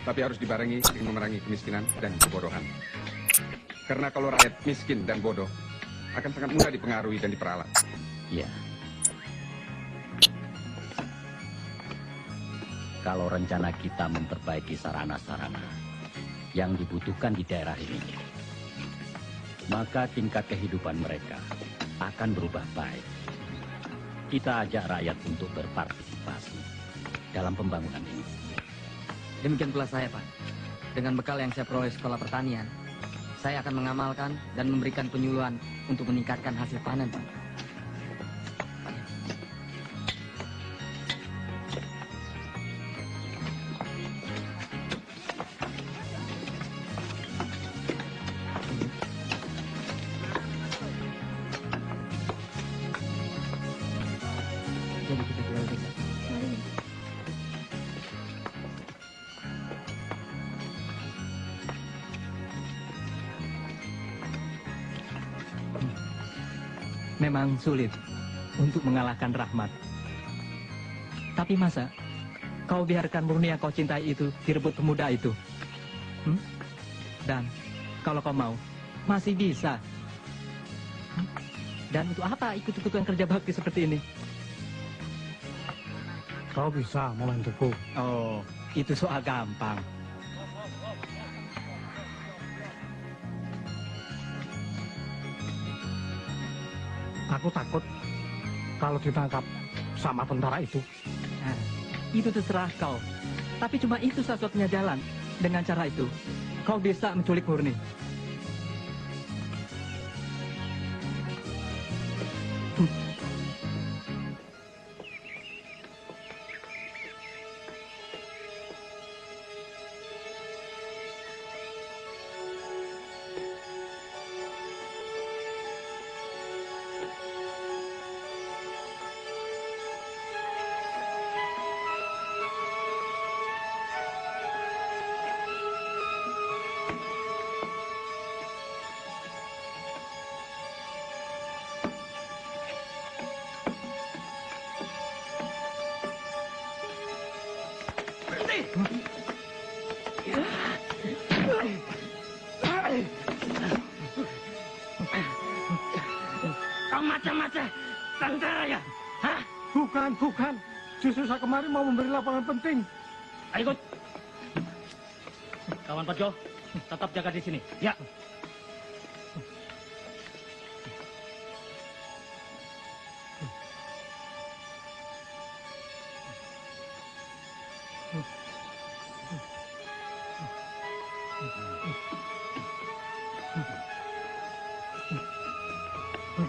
Tapi harus dibarengi dengan memerangi kemiskinan dan kebodohan. Karena kalau rakyat miskin dan bodoh, akan sangat mudah dipengaruhi dan diperalat. Ya. Kalau rencana kita memperbaiki sarana-sarana yang dibutuhkan di daerah ini, maka tingkat kehidupan mereka akan berubah baik. Kita ajak rakyat untuk berpartisipasi dalam pembangunan ini. Demikian pula saya, Pak. Dengan bekal yang saya peroleh sekolah pertanian, saya akan mengamalkan dan memberikan penyuluhan untuk meningkatkan hasil panen, Pak. Jadi kita keluar desa. Memang sulit untuk mengalahkan Rahmat. Tapi masa kau biarkan murni yang kau cintai itu direbut pemuda itu? Dan kalau kau mau, masih bisa. Dan untuk apa ikut-ikutan kerja bakti seperti ini? Kau bisa membantuku. Oh, itu soal gampang. Aku takut kalau ditangkap sama tentara itu. Nah, itu terserah kau. Tapi cuma itu satu-satunya jalan. Dengan cara itu, kau bisa menculik Murni. Kau macam-macam tentara ya? Hah? Bukan. Justru saya kemarin mau memberi laporan penting. Ayo ikut. Kawan Pajo, tetap jaga di sini. Ya.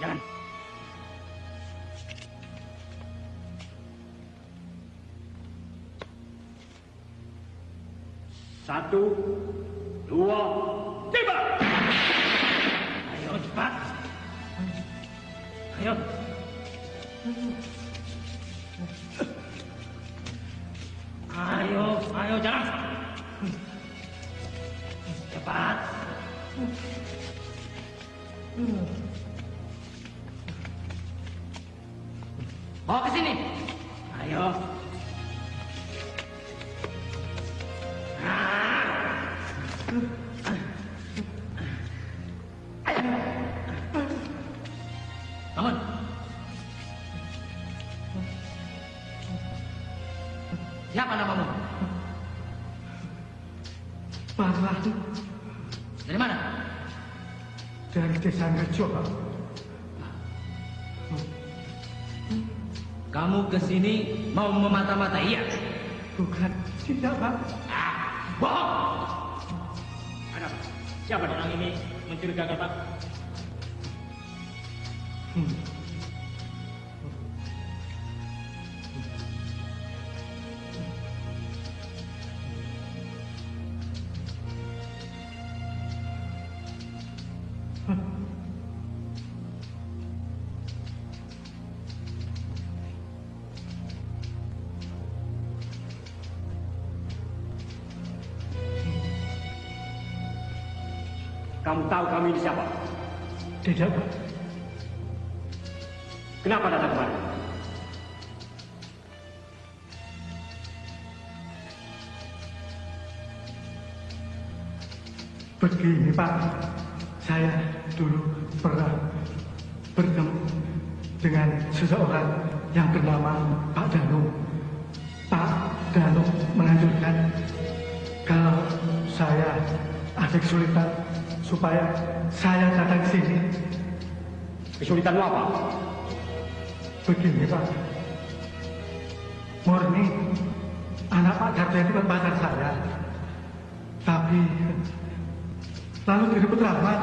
Jangan. Satu, dua, tiba! Ayo cepat. Ayo. Ayo jalan. Cepat. Bawa ke sini. Ayo. Bangun. Siapa namamu? Parah. Dari mana? Dari desa Ngejo. Kamu ke sini mau memata-matai, iya? Bukan, tidak, Pak. Bohong! Ada apa? Siapa orang ini mencurigakan, Pak? Kamu tahu kami ini siapa? Tidak, Pak. Kenapa datang kemari? Begini, Pak. Saya dulu pernah bertemu dengan seseorang yang bernama Pak Danu. Pak Danu menganjurkan kalau saya ada kesulitan supaya saya datang ke sini. Kesulitanmu apa? Begini, Pak. Murni, anak Pak Karto itu kan pacar saya. Tapi lalu diribut Rahmat.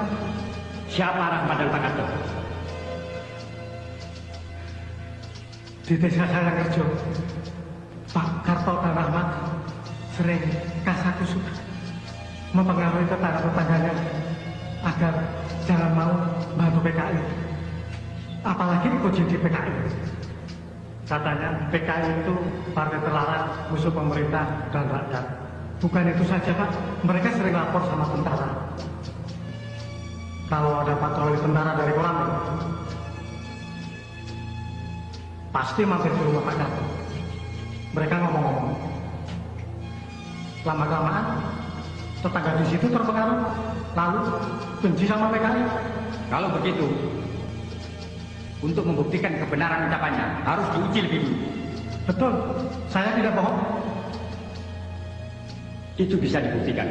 Siapa Rahmat dan Pak Karto? Di desa saya kerja, Pak Karto dan Rahmat sering kasakusuk mempengaruhi tetangga-tetangganya agar jangan mau bantu PKI. Apalagi ikut jadi PKI. Katanya PKI itu partai terlarang, musuh pemerintah dan rakyat. Bukan itu saja, Pak. Mereka sering lapor sama tentara. Kalau ada patroli tentara dari Koramil, pasti mampir di rumah Pak Karto. Mereka ngomong-ngomong. Lama-kelamaan, tetangga di situ terpengaruh, lalu benci sama PKI. Kalau begitu, untuk membuktikan kebenaran ucapannya, harus diuji lebih dulu. Betul, saya tidak bohong. Itu bisa dibuktikan.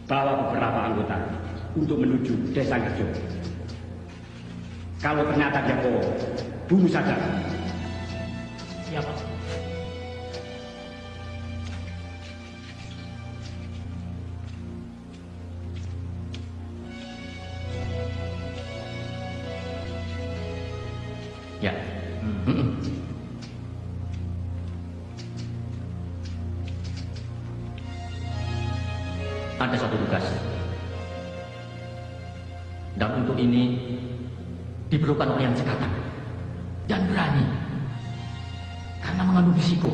Bawa beberapa anggota untuk menuju desa Ngerjo. Kalau ternyata dia bohong, bunuh saja. Siapa? Ya. Ada satu tugas. Dan untuk ini diperlukan orang yang cekatan dan berani karena mengandung risiko.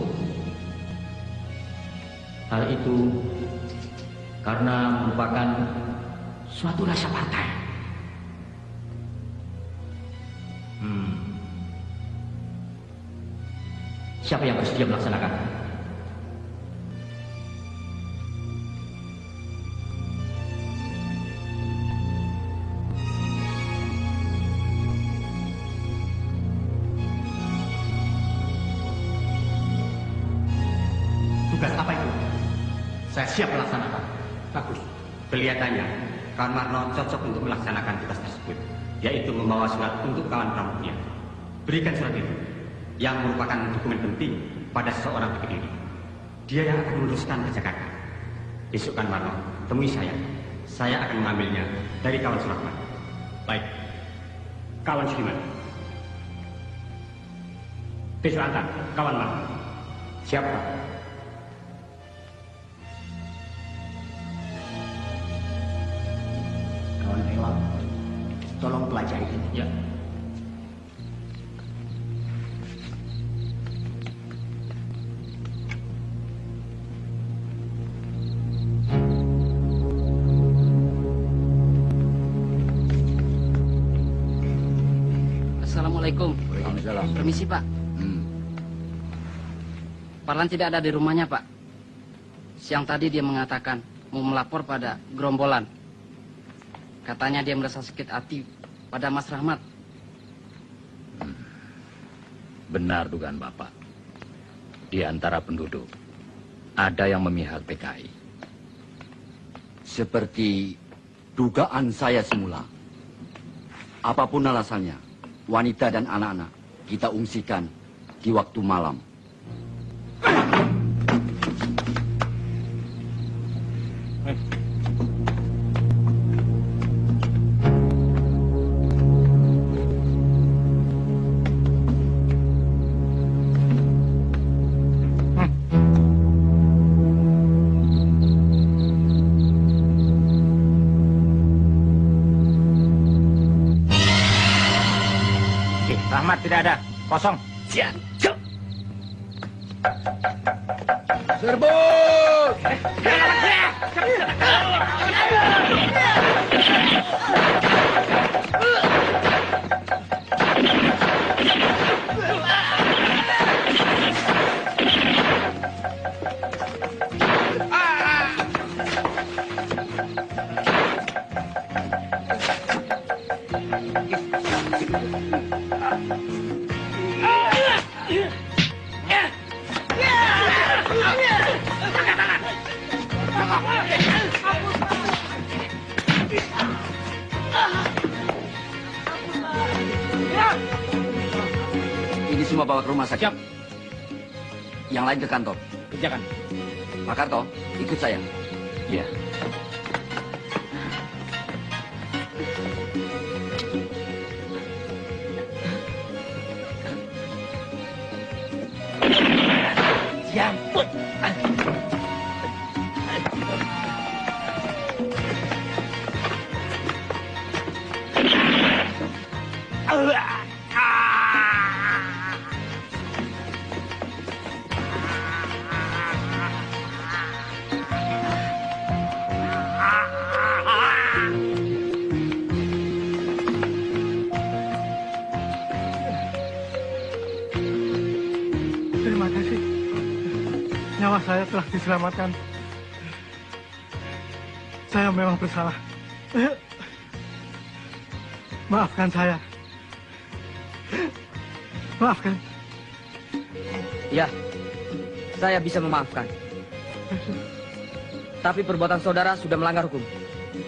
Hal itu karena merupakan suatu rasa partai. Siapa yang bersedia melaksanakan? Tugas apa itu? Saya siap melaksanakan. Bagus. Kelihatannya kawan Marno cocok untuk melaksanakan tugas tersebut, yaitu membawa surat untuk kawan pramudia. Berikan surat itu, yang merupakan dokumen penting pada seseorang di Kediri. Dia yang akan meneruskan ke Jakarta. Besok kan Marno, temui saya. Saya akan mengambilnya dari kawan Suratman. Baik. Kawan Sudiman. Besok antar kawan Marno. Siapa? Kawan Rewang, tolong pelajari ini. Ya. Assalamualaikum. Waalaikumsalam. Permisi, Pak. Parlan tidak ada di rumahnya, Pak. Siang tadi dia mengatakan mau melapor pada gerombolan. Katanya dia merasa sakit hati pada Mas Rahmat. Benar dugaan Bapak. Di antara penduduk, ada yang memihak PKI. Seperti dugaan saya semula. Apapun alasannya, wanita dan anak-anak kita ungsikan di waktu malam. Rahmat tidak ada, kosong. Siap. Serbuk! Ini semua bawa ke rumah sakit. Siap. Yang lain ke kantor. Kerjakan. Pak Karto, ikut saya. Iya. Jambut. Terima kasih. Nyawa saya telah diselamatkan. Saya memang bersalah. Maafkan saya. Maafkan. Ya, saya bisa memaafkan. Tapi perbuatan saudara sudah melanggar hukum.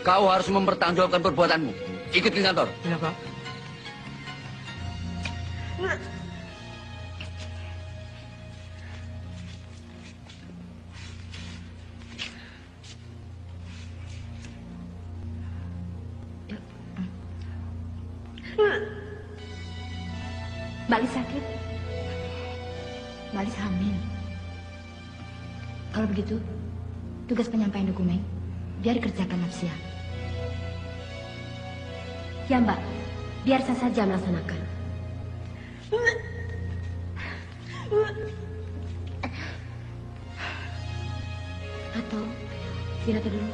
Kau harus mempertanggungjawabkan perbuatanmu. Ikut ke kantor. Iya, Pak. Mbak Lis sakit. Mbak Lis hamil. Kalau begitu, tugas penyampaian dokumen biar dikerjakan Nafsia. Ya Mbak, biar saya saja melaksanakan. Atau Sinata dulu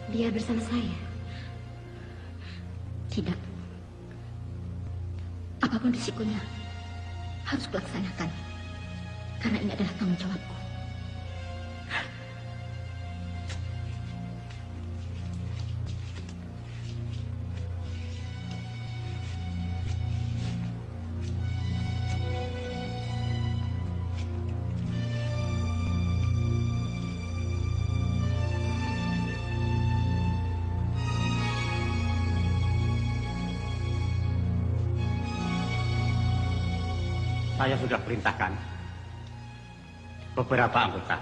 biar bersama saya. Tidak. Apapun risikonya, harus kulaksanakan. Karena ini adalah tanggung jawabku. Saya sudah perintahkan beberapa anggota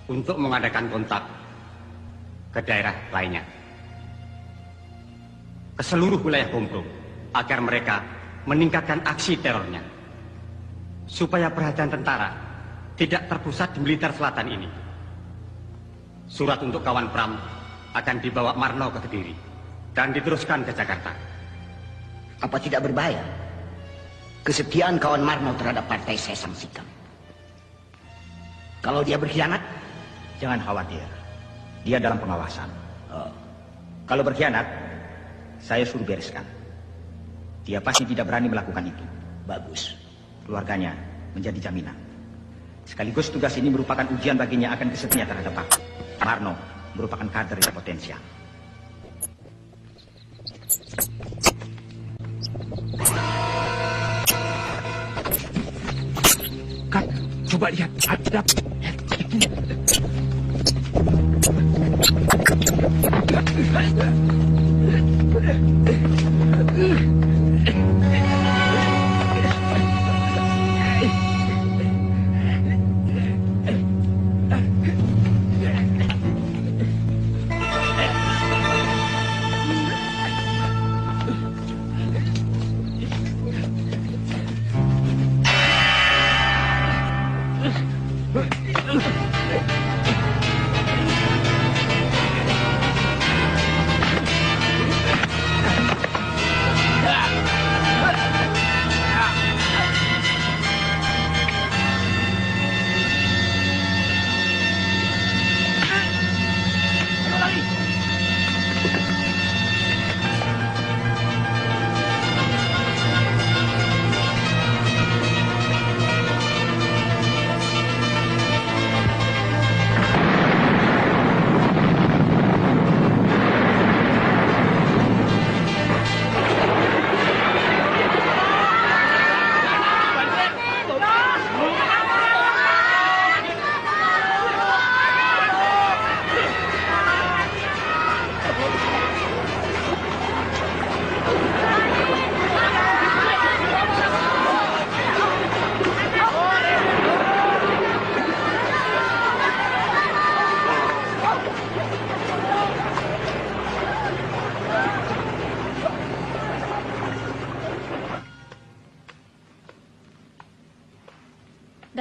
untuk mengadakan kontak ke daerah lainnya, ke seluruh wilayah Gombrong, agar mereka meningkatkan aksi terornya, supaya perhatian tentara tidak terpusat di militer selatan ini. Surat untuk kawan Pram akan dibawa Marno ke Kediri dan diteruskan ke Jakarta. Apa tidak berbahaya? Kesetiaan kawan Marno terhadap partai saya sangsikan. Kalau dia berkhianat, Jangan khawatir. Dia dalam pengawasan. Kalau berkhianat, saya suruh bereskan. Dia pasti tidak berani melakukan itu. Bagus. Keluarganya menjadi jaminan. Sekaligus tugas ini merupakan ujian baginya akan kesetiaan terhadap aku. Marno merupakan kader yang potensial. Kak, coba lihat. Ada.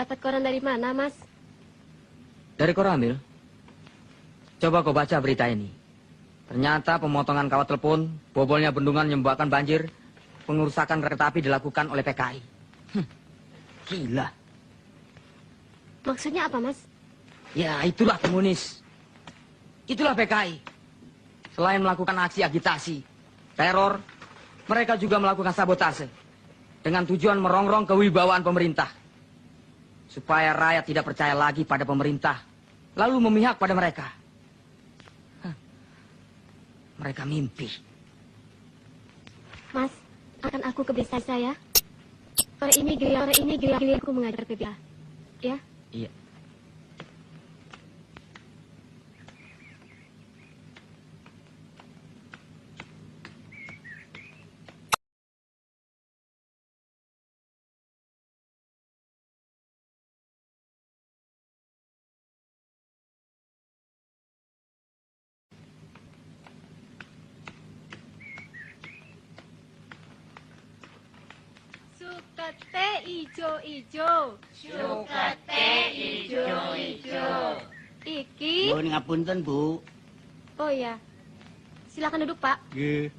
Dapat koran dari mana, Mas? Dari Koramil. Coba kau baca berita ini. Ternyata pemotongan kawat telepon, bobolnya bendungan menyebabkan banjir, pengerusakan kereta api dilakukan oleh PKI. Gila. Maksudnya apa, Mas? Ya, itulah komunis. Itulah PKI. Selain melakukan aksi agitasi, teror, mereka juga melakukan sabotase. Dengan tujuan merongrong kewibawaan pemerintah. Supaya rakyat tidak percaya lagi pada pemerintah. Lalu memihak pada mereka. Mereka mimpi. Mas, akan aku ke desa saya. Sore ini giliranku mengajar PBA. Ya? Iya. Sukete ijo-ijo. Sukete ijo-ijo. Iki. Bu, ngapunten, Bu. Oh iya. Silakan duduk, Pak. Nggih.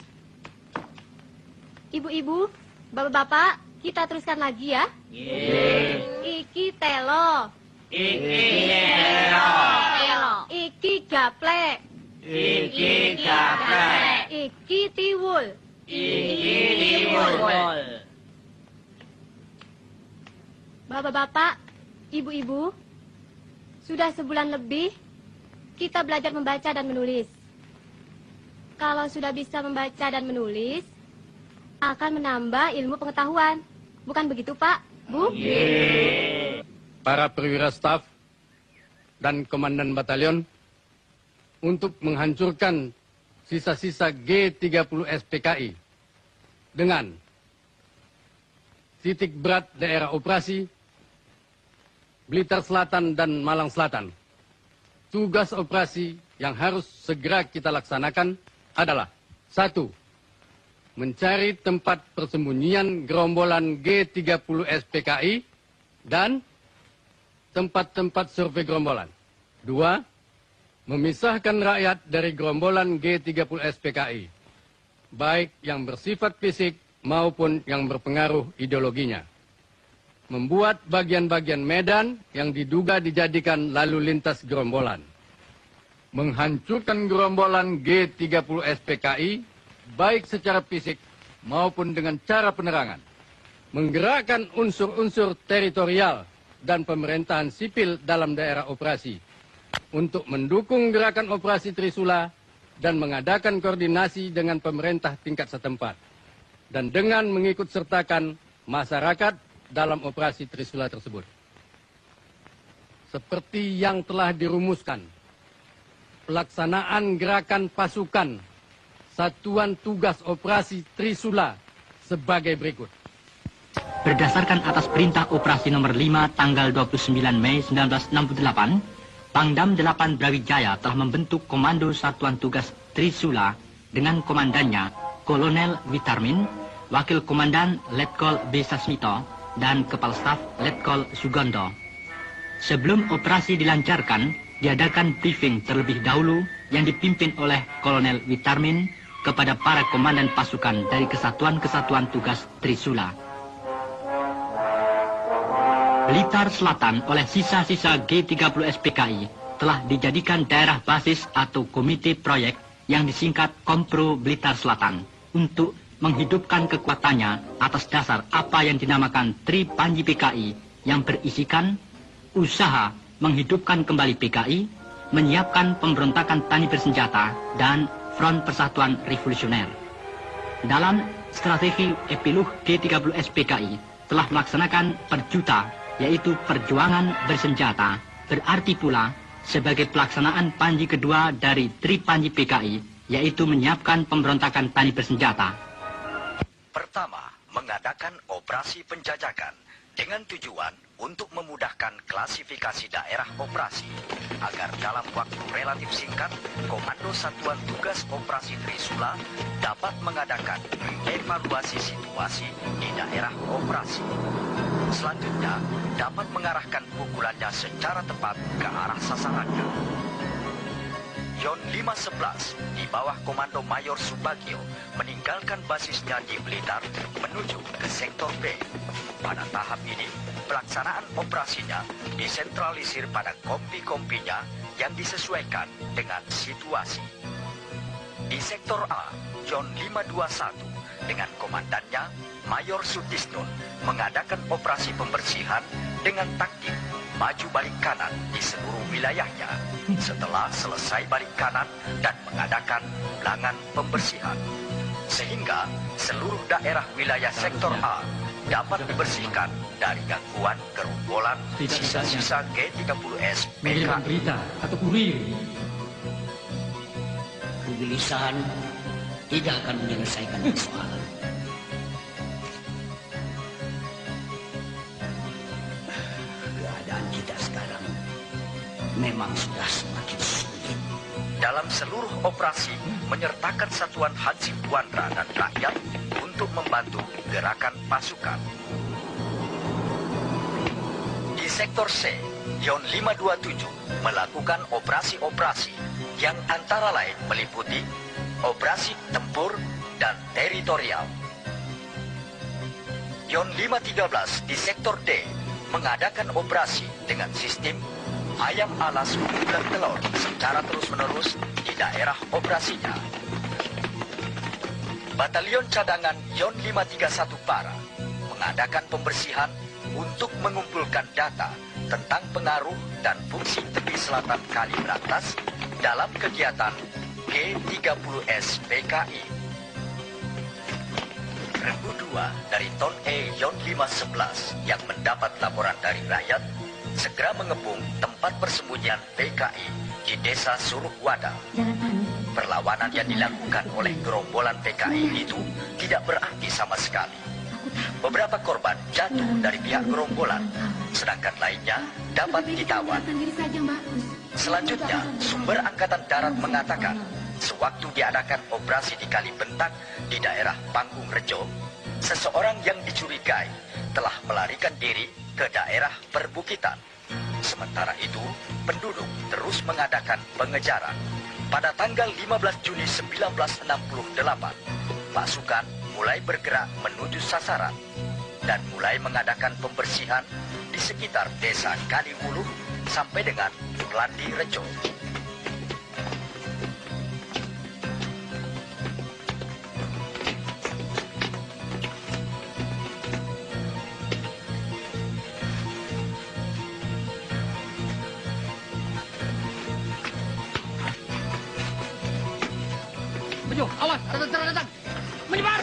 Ibu-ibu, bapak-bapak, kita teruskan lagi ya. Iki telo. Iki telo. Iki gaplek. Iki gaplek. Iki tiwul. Iki tiwul. Bapak-bapak, ibu-ibu, sudah sebulan lebih kita belajar membaca dan menulis. Kalau sudah bisa membaca dan menulis, akan menambah ilmu pengetahuan. Bukan begitu, Pak? Bu? Para perwira staf dan komandan batalion untuk menghancurkan sisa-sisa G30 SPKI dengan titik berat daerah operasi Blitar Selatan dan Malang Selatan. Tugas operasi yang harus segera kita laksanakan adalah 1. Mencari tempat persembunyian gerombolan G30 SPKI dan tempat-tempat survei gerombolan. 2. Memisahkan rakyat dari gerombolan G30 SPKI, baik yang bersifat fisik maupun yang berpengaruh ideologinya. Membuat bagian-bagian medan yang diduga dijadikan lalu lintas gerombolan. Menghancurkan gerombolan G30 SPKI, baik secara fisik maupun dengan cara penerangan. Menggerakkan unsur-unsur teritorial dan pemerintahan sipil dalam daerah operasi untuk mendukung gerakan operasi Trisula dan mengadakan koordinasi dengan pemerintah tingkat setempat. Dan dengan mengikut sertakan masyarakat dalam operasi Trisula tersebut. Seperti yang telah dirumuskan, pelaksanaan gerakan pasukan Satuan Tugas Operasi Trisula sebagai berikut. Berdasarkan atas perintah operasi nomor 5 tanggal 29 Mei 1968, Pangdam 8 Brawijaya telah membentuk Komando Satuan Tugas Trisula dengan komandannya Kolonel Witarmin, Wakil Komandan Letkol B. Sasmito, dan Kepala Staf Letkol Sugondo. Sebelum operasi dilancarkan, diadakan briefing terlebih dahulu yang dipimpin oleh Kolonel Witarmin kepada para komandan pasukan dari kesatuan-kesatuan tugas Trisula. Blitar Selatan oleh sisa-sisa G30 SPKI telah dijadikan daerah basis atau komite proyek yang disingkat Kompro Blitar Selatan untuk menghidupkan kekuatannya atas dasar apa yang dinamakan Tri Panji PKI yang berisikan usaha menghidupkan kembali PKI, menyiapkan pemberontakan tani bersenjata, dan Front Persatuan Revolusioner. Dalam strategi epilog G30 SPKI telah melaksanakan perjuta, yaitu perjuangan bersenjata, berarti pula sebagai pelaksanaan panji kedua dari Tri Panji PKI, yaitu menyiapkan pemberontakan tani bersenjata. Pertama, mengadakan operasi penjajakan dengan tujuan untuk memudahkan klasifikasi daerah operasi agar dalam waktu relatif singkat, Komando Satuan Tugas Operasi Trisula dapat mengadakan evaluasi situasi di daerah operasi. Selanjutnya, dapat mengarahkan pukulannya secara tepat ke arah sasarannya. Yon 511 di bawah komando Mayor Subagio meninggalkan basisnya di Blitar menuju ke sektor B. Pada tahap ini, pelaksanaan operasinya disentralisir pada kompi-kompinya yang disesuaikan dengan situasi. Di sektor A, Yon 521 dengan komandannya Mayor Sutisnun mengadakan operasi pembersihan dengan taktik maju balik kanan di seluruh wilayahnya setelah selesai balik kanan dan mengadakan ulangan pembersihan. Sehingga seluruh daerah wilayah sektor A dapat dibersihkan dari gangguan gerombolan sisa-sisa G30S Mengirimkan berita atau kurir. Kegelisahan tidak akan menyelesaikan persoalan. Keadaan kita sekarang memang sudah semakin sulit. Dalam seluruh operasi menyertakan satuan Hansip Wandra dan rakyat untuk membantu gerakan pasukan. Di sektor C, Yon 527 melakukan operasi-operasi yang antara lain meliputi operasi tempur dan teritorial. Yon 513 di sektor D mengadakan operasi dengan sistem ayam alas dan telur secara terus-menerus di daerah operasinya. Batalion cadangan Yon 531 Para mengadakan pembersihan untuk mengumpulkan data tentang pengaruh dan fungsi tepi selatan Kali Berantas dalam kegiatan G30S PKI. Regu 2 dari Ton E Yon 511 yang mendapat laporan dari rakyat segera mengepung tempat persembunyian PKI di desa Suruhwada. Perlawanan yang dilakukan oleh gerombolan PKI itu tidak berarti sama sekali. Beberapa korban jatuh dari pihak gerombolan, sedangkan lainnya dapat ditawan. Selanjutnya, sumber Angkatan Darat mengatakan, sewaktu diadakan operasi di Kali Bentak di daerah Panggung Rejo, seseorang yang dicurigai telah melarikan diri ke daerah perbukitan. Sementara itu, penduduk terus mengadakan pengejaran. Pada tanggal 15 Juni 1968, pasukan mulai bergerak menuju sasaran dan mulai mengadakan pembersihan di sekitar desa Kaliwuluh sampai dengan Landi Rejo. Bejo, awas, datang. Menyebar!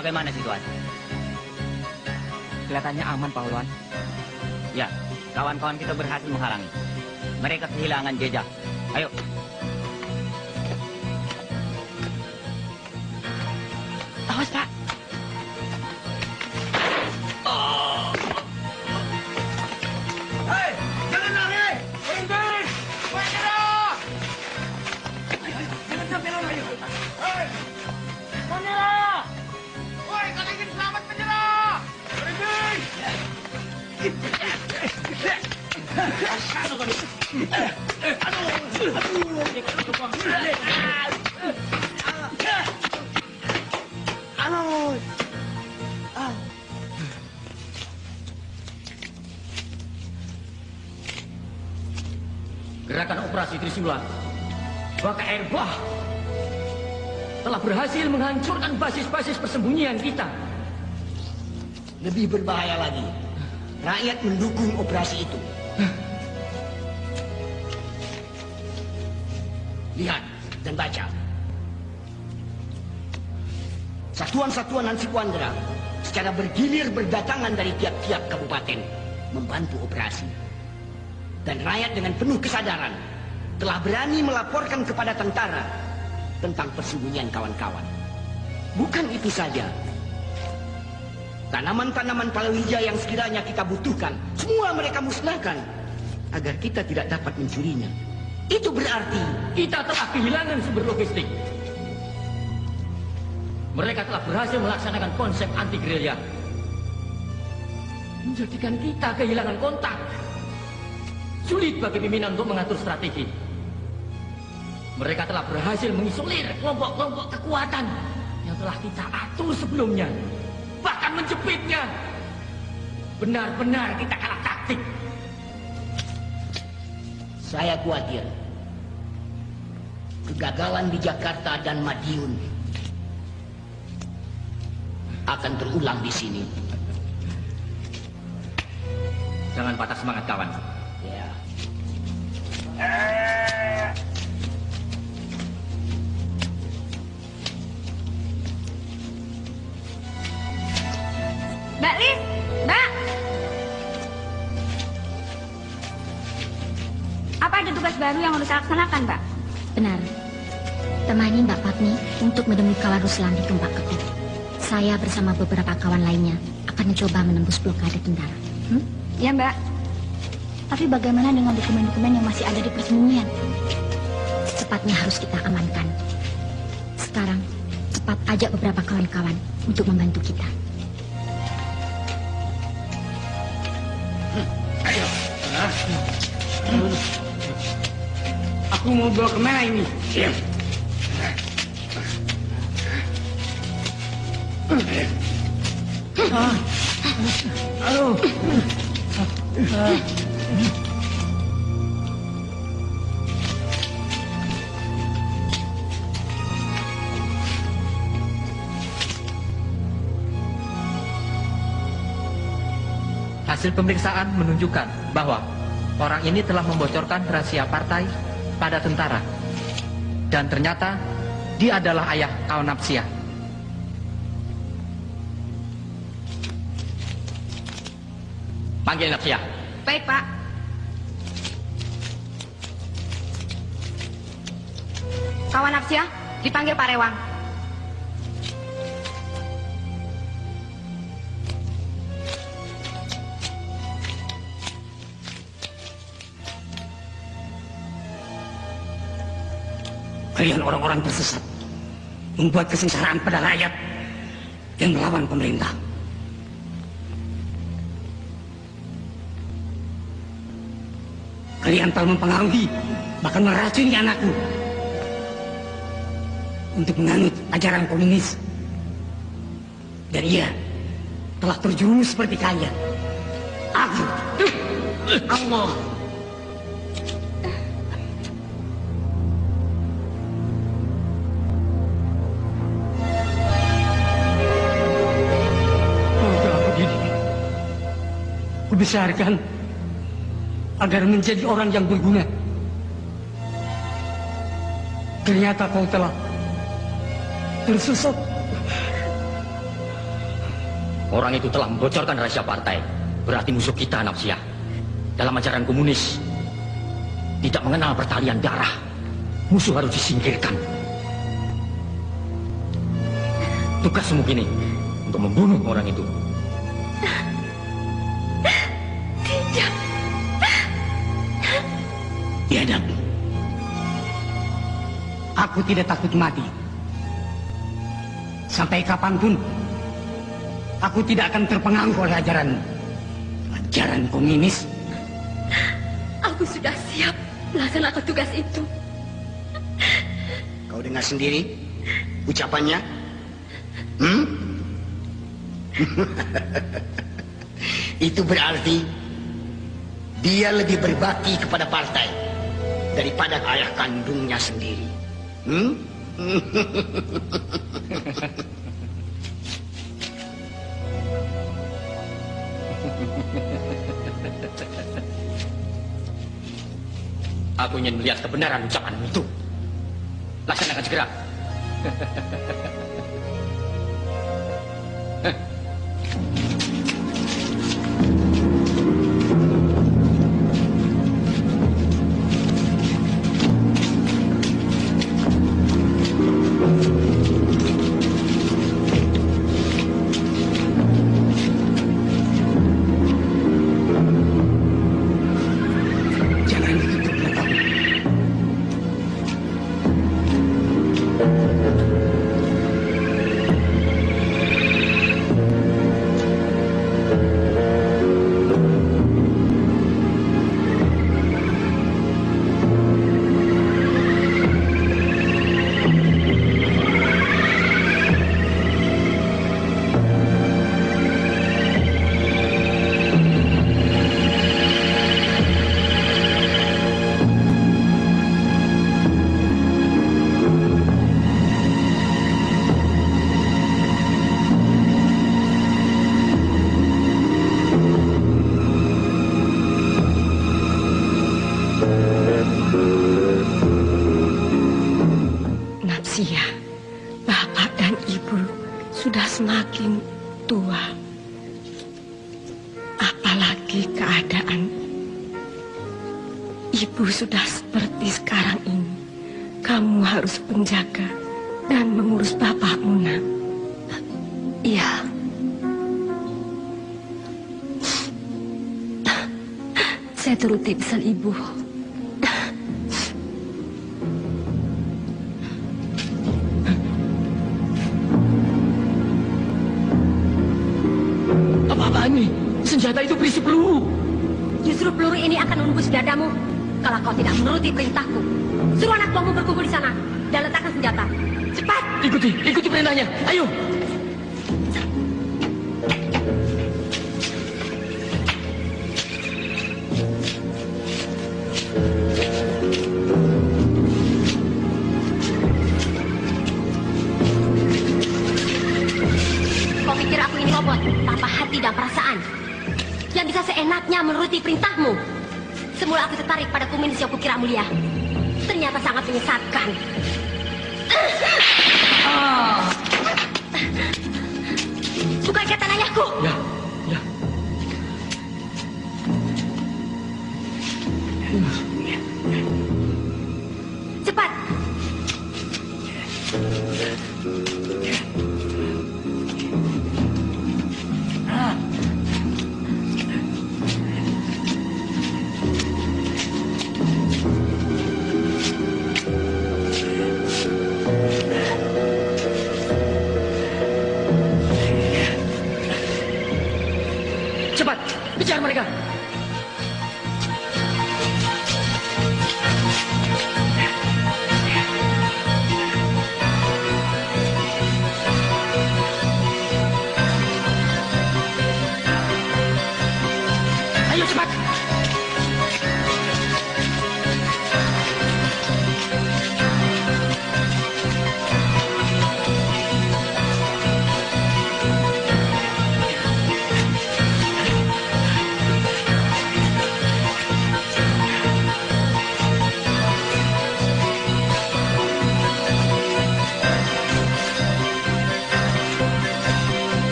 Bagaimana situasi? Kelihatannya aman, Pak Ulwan. Ya, kawan-kawan kita berhasil menghalangi. Mereka kehilangan jejak. Ayo. Awas, Pak. Hei, jangan lari! Berhenti! Menyerah! Jangan sampai lari! Hei! Menyerah! Woi, kalau ingin selamat menyerah! Berhenti! Gerakan operasi Trisula Baka Air Bah telah berhasil menghancurkan basis-basis persembunyian kita. Lebih berbahaya lagi, rakyat mendukung operasi itu. Lihat dan baca. Satuan-satuan Hansip Wandera secara bergilir berdatangan dari tiap-tiap kabupaten membantu operasi. Dan rakyat dengan penuh kesadaran telah berani melaporkan kepada tentara tentang persembunyian kawan-kawan. Bukan itu saja. Tanaman-tanaman palawija yang sekiranya kita butuhkan, semua mereka musnahkan agar kita tidak dapat mencurinya. Itu berarti kita telah kehilangan sumber logistik. Mereka telah berhasil melaksanakan konsep anti-gerilya, menjadikan kita kehilangan kontak. Sulit bagi pimpinan untuk mengatur strategi. Mereka telah berhasil mengisolir kelompok-kelompok kekuatan yang telah kita atur sebelumnya, bahkan menjepitnya. Benar-benar kita kalah taktik. Saya khawatir kegagalan di Jakarta dan Madiun akan terulang di sini. Jangan patah semangat, kawan. Ya. Mbak Lis, Mbak. Apa ada tugas baru yang harus saya laksanakan, Mbak? Benar. Temani Mbak Patni untuk menemui kawan Ruslan di Tumpak Ketu. Saya bersama beberapa kawan lainnya akan mencoba menembus blokade tentara. Ya, Mbak. Tapi bagaimana dengan dokumen-dokumen yang masih ada di persembunyian? Secepatnya harus kita amankan. Sekarang, cepat ajak beberapa kawan-kawan untuk membantu kita. Ayo. Aku mau bawa kemana ini? Iya. Aduh. Hasil pemeriksaan menunjukkan bahwa orang ini telah membocorkan rahasia partai pada tentara. Dan ternyata dia adalah ayah kawan Napsia. Panggil Napsia. Baik, Pak. Kawan Napsia, dipanggil Pak Rewang. Kalian orang-orang tersesat, membuat kesengsaraan pada rakyat yang melawan pemerintah. Kalian telah mempengaruhi, bahkan meracuni anakku untuk menganut ajaran komunis. Dan ia telah terjerumus seperti kalian. Aku, Allah. Kubesarkan agar menjadi orang yang berguna. Ternyata kau telah tersesat. Orang itu telah membocorkan rahasia partai. Berarti musuh kita, Nafsia. Dalam ajaran komunis, tidak mengenal pertalian darah. Musuh harus disingkirkan. Tugasmu kini untuk membunuh orang itu. Tidak. Tidak. Aku tidak takut mati. Sampai kapanpun, aku tidak akan terpengaruh oleh ajaran komunis. Aku sudah siap melaksanakan tugas itu. Kau dengar sendiri ucapannya? Itu berarti dia lebih berbakti kepada partai daripada ayah kandungnya sendiri. Aku ingin melihat kebenaran ucapanmu itu. Laksanakan segera. Nafsia, bapak dan ibu sudah semakin tua. Apalagi keadaan ibu sudah seperti sekarang ini. Kamu harus menjaga dan mengurus bapakmu, nak. Iya. Saya turuti pesan ibu. Apa-apaan ini? Senjata itu berisi peluru. Justru peluru ini akan menembus dadamu kalau kau tidak menuruti perintahku. Suruh anak buahmu berkumpul di sana dan letakkan senjata. Cepat! Ikuti perintahnya. Ayo. Kau pikir aku ini robot tanpa hati dan perasaan yang bisa seenaknya menuruti perintahmu? Semula aku tertarik pada komunis yang kukira mulia. Ternyata sangat menyesatkan. Bukan kata ayahku. Ya. Cepat. Cepat, kejar mereka.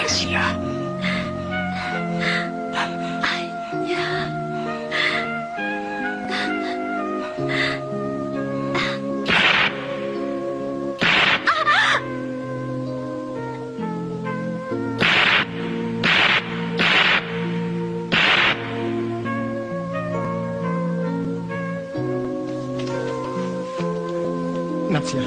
Asia. Natsya.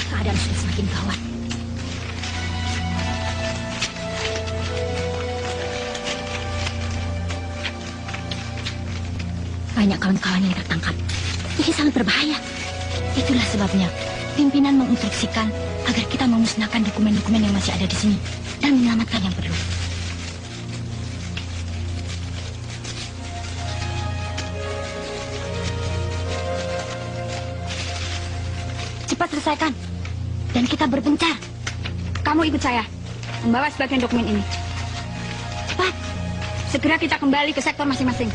Keadaan sudah semakin gawat. Banyak kawan-kawan yang tertangkap. Ini sangat berbahaya. Itulah sebabnya pimpinan menginstruksikan agar kita memusnahkan dokumen-dokumen yang masih ada di sini dan menyelamatkan yang perlu. Cepat selesaikan. Dan kita berpencar. Kamu ikut saya. Membawa sebagian dokumen ini. Cepat. Segera kita kembali ke sektor masing-masing.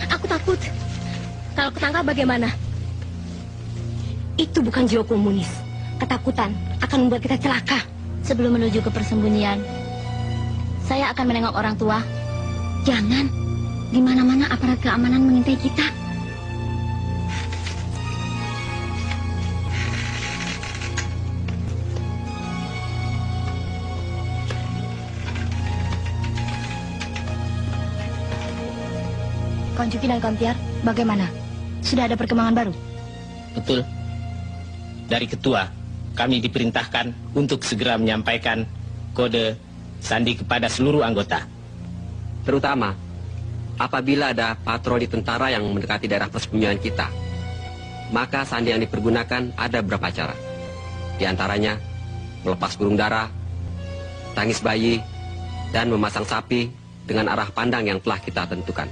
Aku takut. Kalau ketangkap bagaimana? Itu bukan jiwa komunis. Ketakutan akan membuat kita celaka. Sebelum menuju ke persembunyian, saya akan menengok orang tua. Jangan. Di mana-mana aparat keamanan mengintai kita. Kawan Juki dan Kawan Tiar, bagaimana? Sudah ada perkembangan baru? Betul. Dari ketua, kami diperintahkan untuk segera menyampaikan kode sandi kepada seluruh anggota. Terutama apabila ada patroli tentara yang mendekati daerah persembunyian kita, maka sandi yang dipergunakan ada beberapa cara. Di antaranya melepas burung dara, tangis bayi, dan memasang sapi dengan arah pandang yang telah kita tentukan.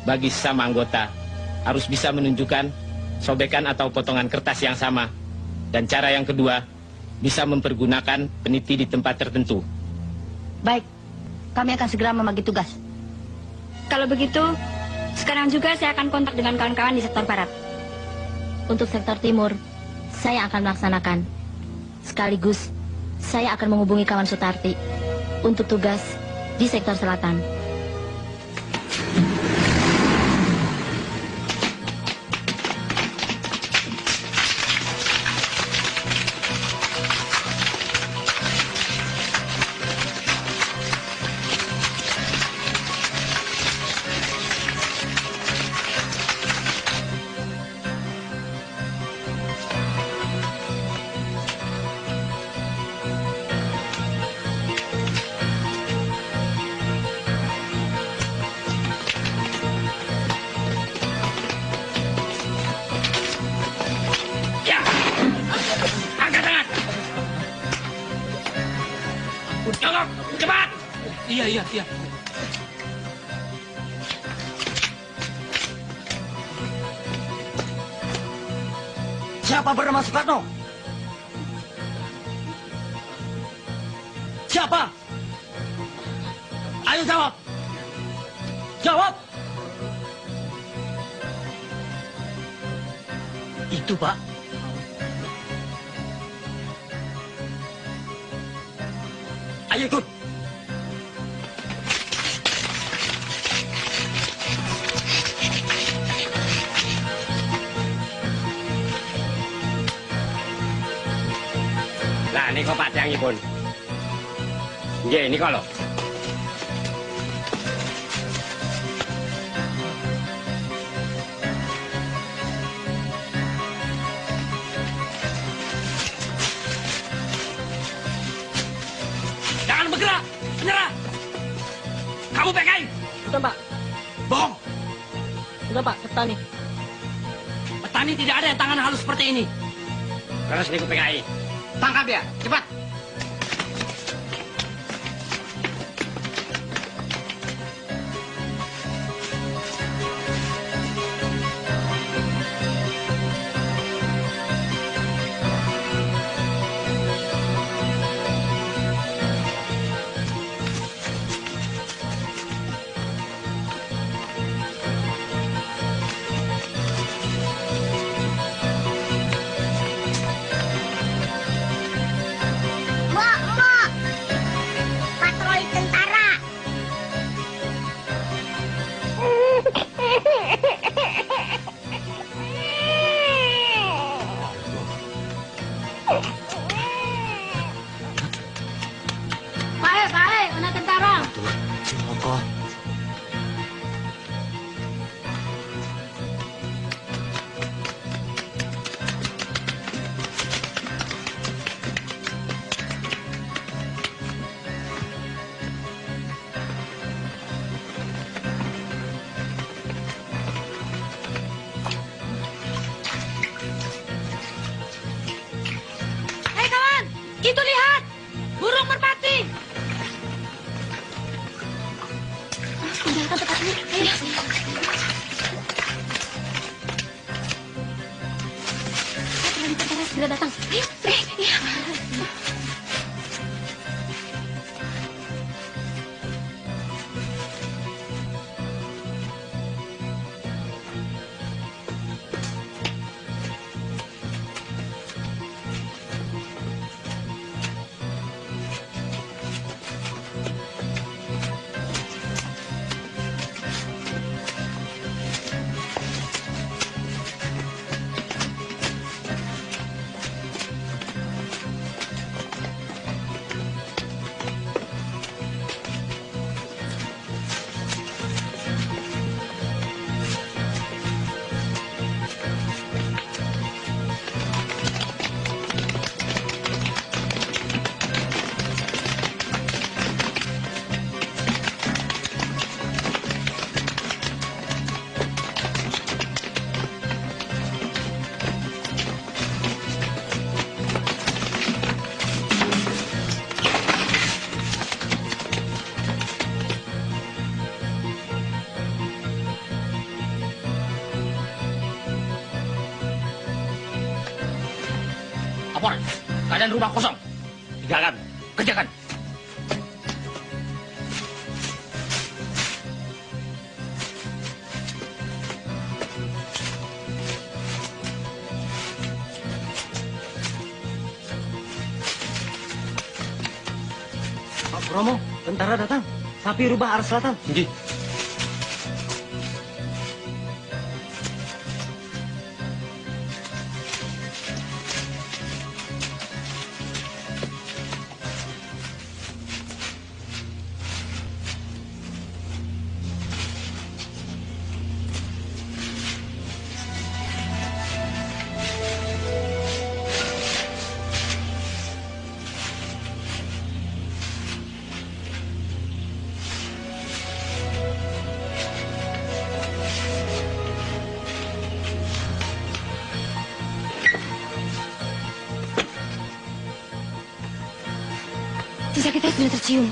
Bagi sesama anggota, harus bisa menunjukkan sobekan atau potongan kertas yang sama. Dan cara yang kedua, bisa mempergunakan peniti di tempat tertentu. Baik, kami akan segera membagi tugas. Kalau begitu, sekarang juga saya akan kontak dengan kawan-kawan di sektor barat. Untuk sektor timur, saya akan melaksanakan. Sekaligus, saya akan menghubungi kawan Sutarti untuk tugas di sektor selatan. Jongkok, cepat! Iya. Siapa bernama Soekarno? Siapa? Ayo jawab! Jawab! Itu, Pak. Ayo ikut. Nah, ini kok Pak Tiangipun. Nggih, ini kalau. Jangan bergerak, menyerah. Kamu PKI. Bukan, Pak. Bohong. Bukan, Pak, petani. Petani tidak ada yang tangan halus seperti ini. Terus ini ke PKI. Tangkap dia, cepat. Patroli tentara. Baik, anak tentara. Hei kawan, itu lihat. Burung merpati. Tinggalkan tempat ini. Ayo. Patroli tentara segera datang. Ayo. Iya. Laporan, keadaan rumah kosong. Tinggalkan, kerjakan. Pak Bromo, tentara datang. Sapi rubah arah selatan. Nggih. Jejak kita sudah tercium.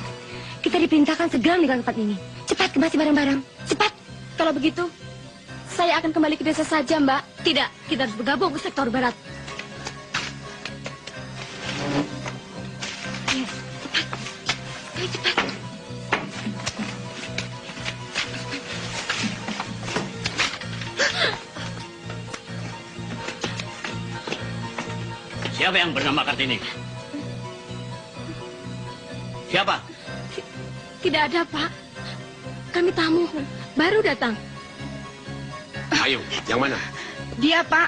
Kita diperintahkan segera meninggalkan tempat ini. Cepat kemasi barang-barang. Cepat. Kalau begitu, saya akan kembali ke desa saja, Mbak. Tidak, kita harus bergabung ke sektor barat. Ayo, cepat. Ayo, cepat. Siapa yang bernama Kartini? Siapa? Tidak ada, Pak. Kami tamu, baru datang. Ayo, yang mana? Dia, Pak.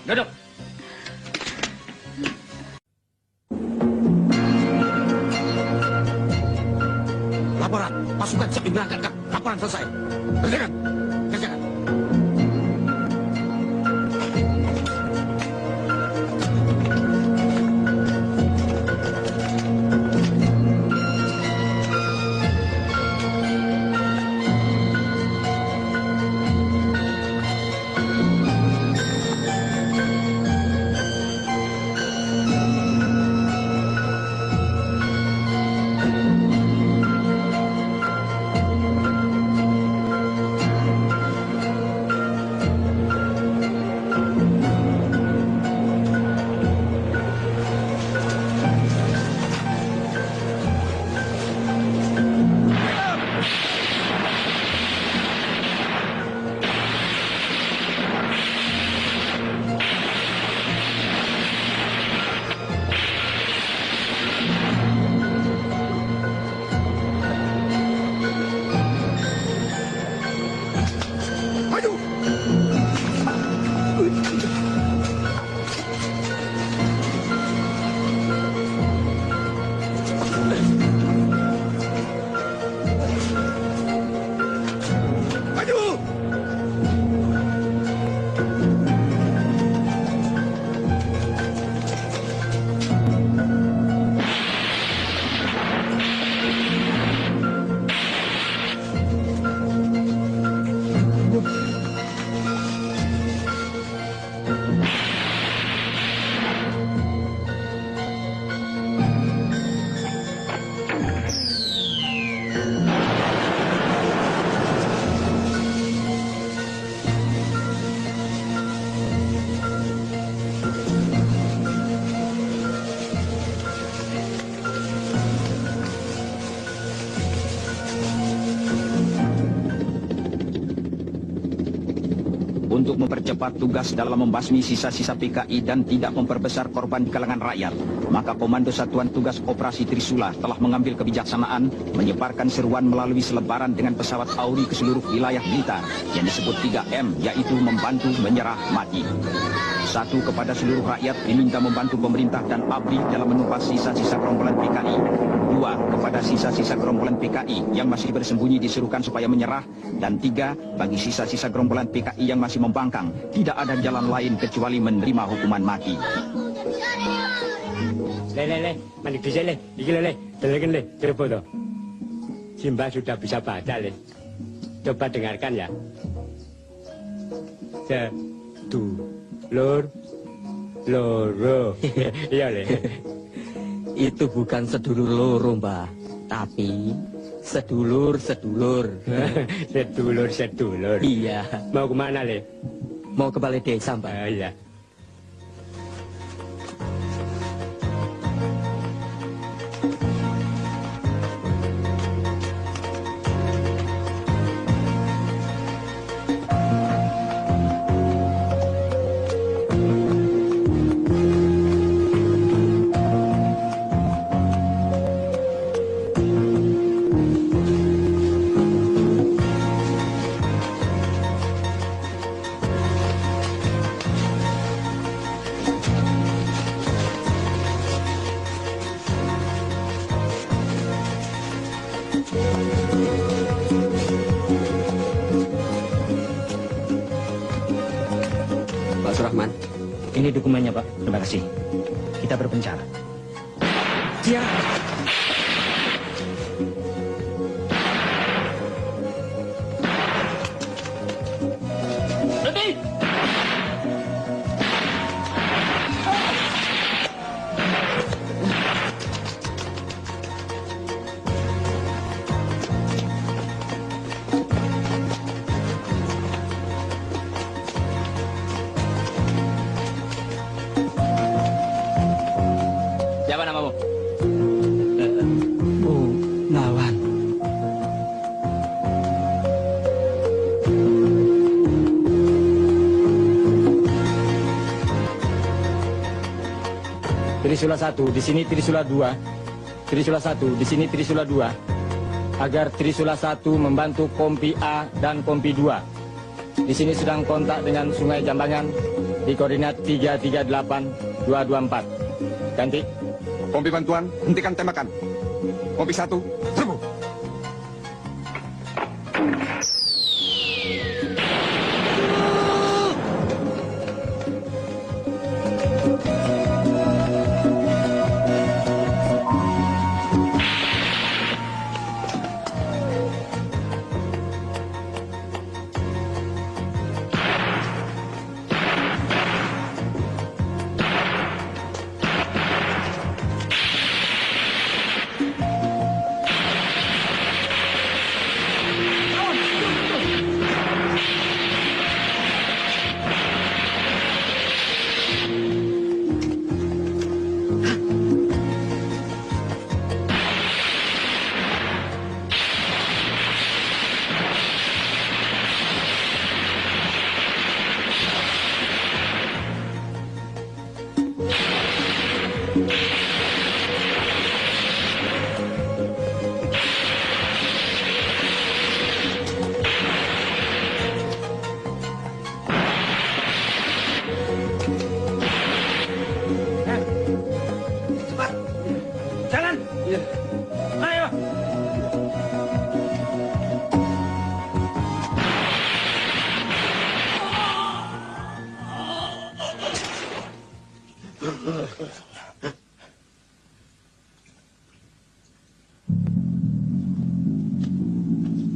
Duduk. Laporan, pasukan siap diberangkatkan. Laporan selesai. Kerjakan. Kerjakan. Untuk mempercepat tugas dalam membasmi sisa-sisa PKI dan tidak memperbesar korban di kalangan rakyat, maka Komando Satuan Tugas Operasi Trisula telah mengambil kebijaksanaan menyebarkan seruan melalui selebaran dengan pesawat Auri ke seluruh wilayah Blitar yang disebut 3M, yaitu membantu, menyerah, mati. 1. Kepada seluruh rakyat diminta membantu pemerintah dan ABRI dalam menumpas sisa-sisa gerombolan PKI. 2. Kepada sisa-sisa gerombolan PKI yang masih bersembunyi diserukan supaya menyerah. Dan 3. Bagi sisa-sisa gerombolan PKI yang masih membangkang, tidak ada jalan lain kecuali menerima hukuman mati. Le, manik di sini, le, dengarkan le, Cirebon toh. Simba sudah bisa baca le. Coba dengarkan ya. Sedulur, loro. Iya le. Itu bukan sedulur loro, Mbah, tapi sedulur-sedulur. Sedulur-sedulur. Iya. Mau kemana le? Mau ke balai desa, Mbah. Iya. Pak Surahman, ini dokumennya, Pak. Terima kasih. Kita berpencar. Siap. Berhenti! Siapa namamu? Nawan. Trisula 1, di sini Trisula 2. Trisula 1, di sini Trisula 2. Agar Trisula 1 membantu Kompi A dan Kompi 2. Di sini sedang kontak dengan Sungai Jambangan. di koordinat 338-224. Ganti. Kompi bantuan, hentikan tembakan. Kompi 1, serbu.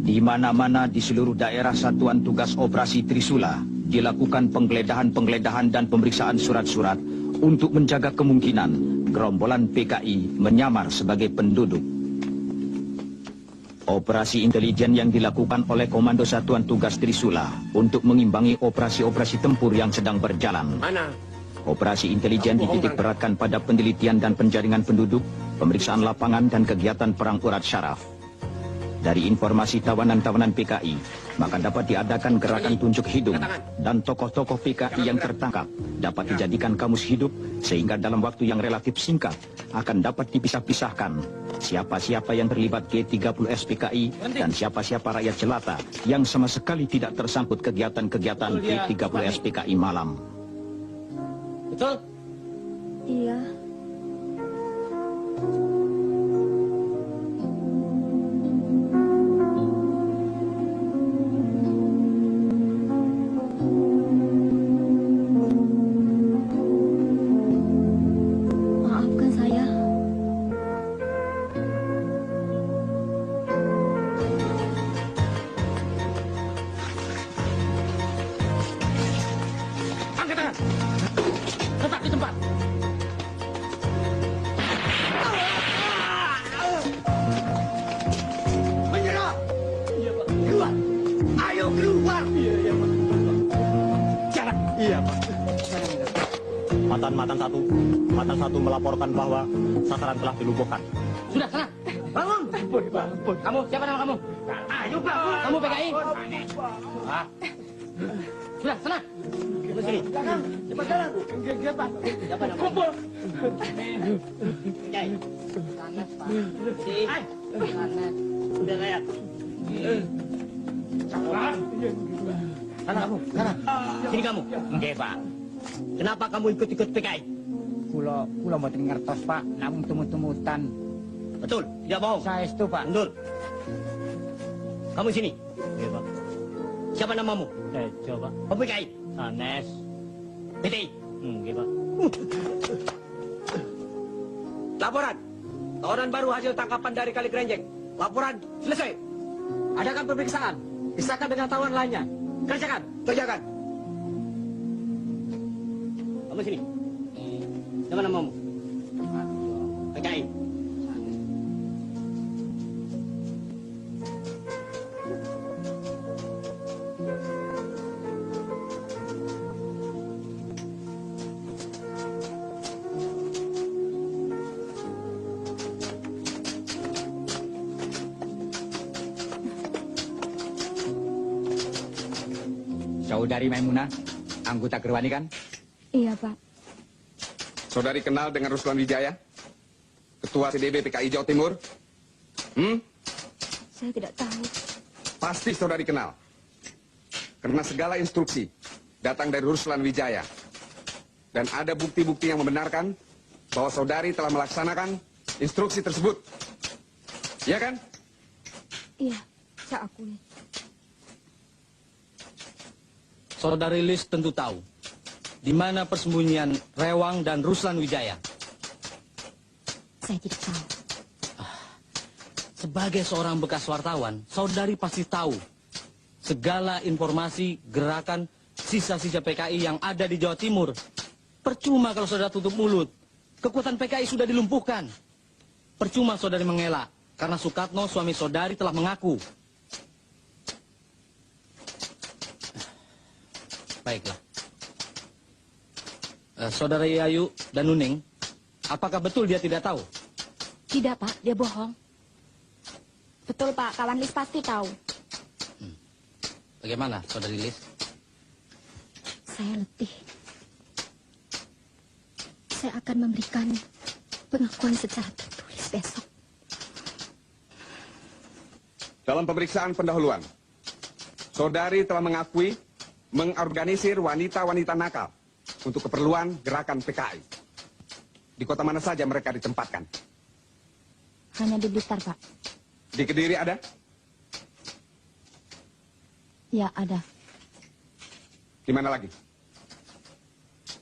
Di mana-mana di seluruh daerah Satuan Tugas Operasi Trisula dilakukan penggeledahan dan pemeriksaan surat-surat untuk menjaga kemungkinan gerombolan PKI menyamar sebagai penduduk. Operasi intelijen yang dilakukan oleh Komando Satuan Tugas Trisula untuk mengimbangi operasi-operasi tempur yang sedang berjalan. Operasi intelijen dititik beratkan pada penelitian dan penjaringan penduduk, pemeriksaan lapangan dan kegiatan perang urat syaraf. Dari informasi tawanan-tawanan PKI, maka dapat diadakan gerakan tunjuk hidung dan tokoh-tokoh PKI yang tertangkap dapat dijadikan kamus hidup sehingga dalam waktu yang relatif singkat akan dapat dipisah-pisahkan siapa-siapa yang terlibat G30 SPKI dan siapa-siapa rakyat jelata yang sama sekali tidak tersangkut kegiatan-kegiatan G30 SPKI malam. Betul? Iya. Matan satu melaporkan bahwa sasaran telah dilumpuhkan. Sudah, sana. Bangun. Bangun. Kamu, siapa nama kamu? Ayo bangun. Kamu PKI? Ah. Sudah, sana. Ke sini. Cepat jalan. Siapa nama? Kumpul. Jai. Sanes, Pak. Hai. Sanes. Udah lihat. Sana kamu, sana. Sini kamu. Nggih, Pak. Kenapa kamu ikut-ikut PKI? Kula mboten ngertos, Pak. Namung tumut-tumutan. Betul, tidak bohong. Saestu, Pak. Mundur. Kamu sini. Iya, Pak. Siapa namamu? Tejo, Pak. Kamu PKI? Sanes. PTI? Nggih, Pak. Laporan. Tawanan baru hasil tangkapan dari Kali Grenjeng. Laporan selesai. Adakan pemeriksaan. Pisahkan dengan tawanan lainnya. Kerjakan. Kerjakan. Kamu sini. Siapa namamu? PKI. Saudari Maimunah, anggota Gerwani kan? Iya, Pak. Saudari kenal dengan Ruslan Wijaya? Ketua CDB PKI Jawa Timur? Saya tidak tahu. Pasti saudari kenal. Karena segala instruksi datang dari Ruslan Wijaya. Dan ada bukti-bukti yang membenarkan bahwa saudari telah melaksanakan instruksi tersebut. Iya kan? Iya, saya akui. Saudari Lis tentu tahu di mana persembunyian Rewang dan Ruslan Wijaya. Saya tidak tahu. Sebagai seorang bekas wartawan, saudari pasti tahu segala informasi gerakan sisa-sisa PKI yang ada di Jawa Timur. Percuma kalau saudara tutup mulut. Kekuatan PKI sudah dilumpuhkan. Percuma saudari mengelak, karena Sukatno, suami saudari, telah mengaku. Baiklah. Saudara Yayu dan Nuning, apakah betul dia tidak tahu? Tidak, Pak. Dia bohong. Betul, Pak. Kawan Lis pasti tahu. Bagaimana, saudari Lis? Saya letih. Saya akan memberikan pengakuan secara tertulis besok. Dalam pemeriksaan pendahuluan, saudari telah mengakui mengorganisir wanita-wanita nakal untuk keperluan gerakan PKI. Di kota mana saja mereka ditempatkan? Hanya di Blitar, Pak. Di Kediri ada? Ya, ada. Di mana lagi?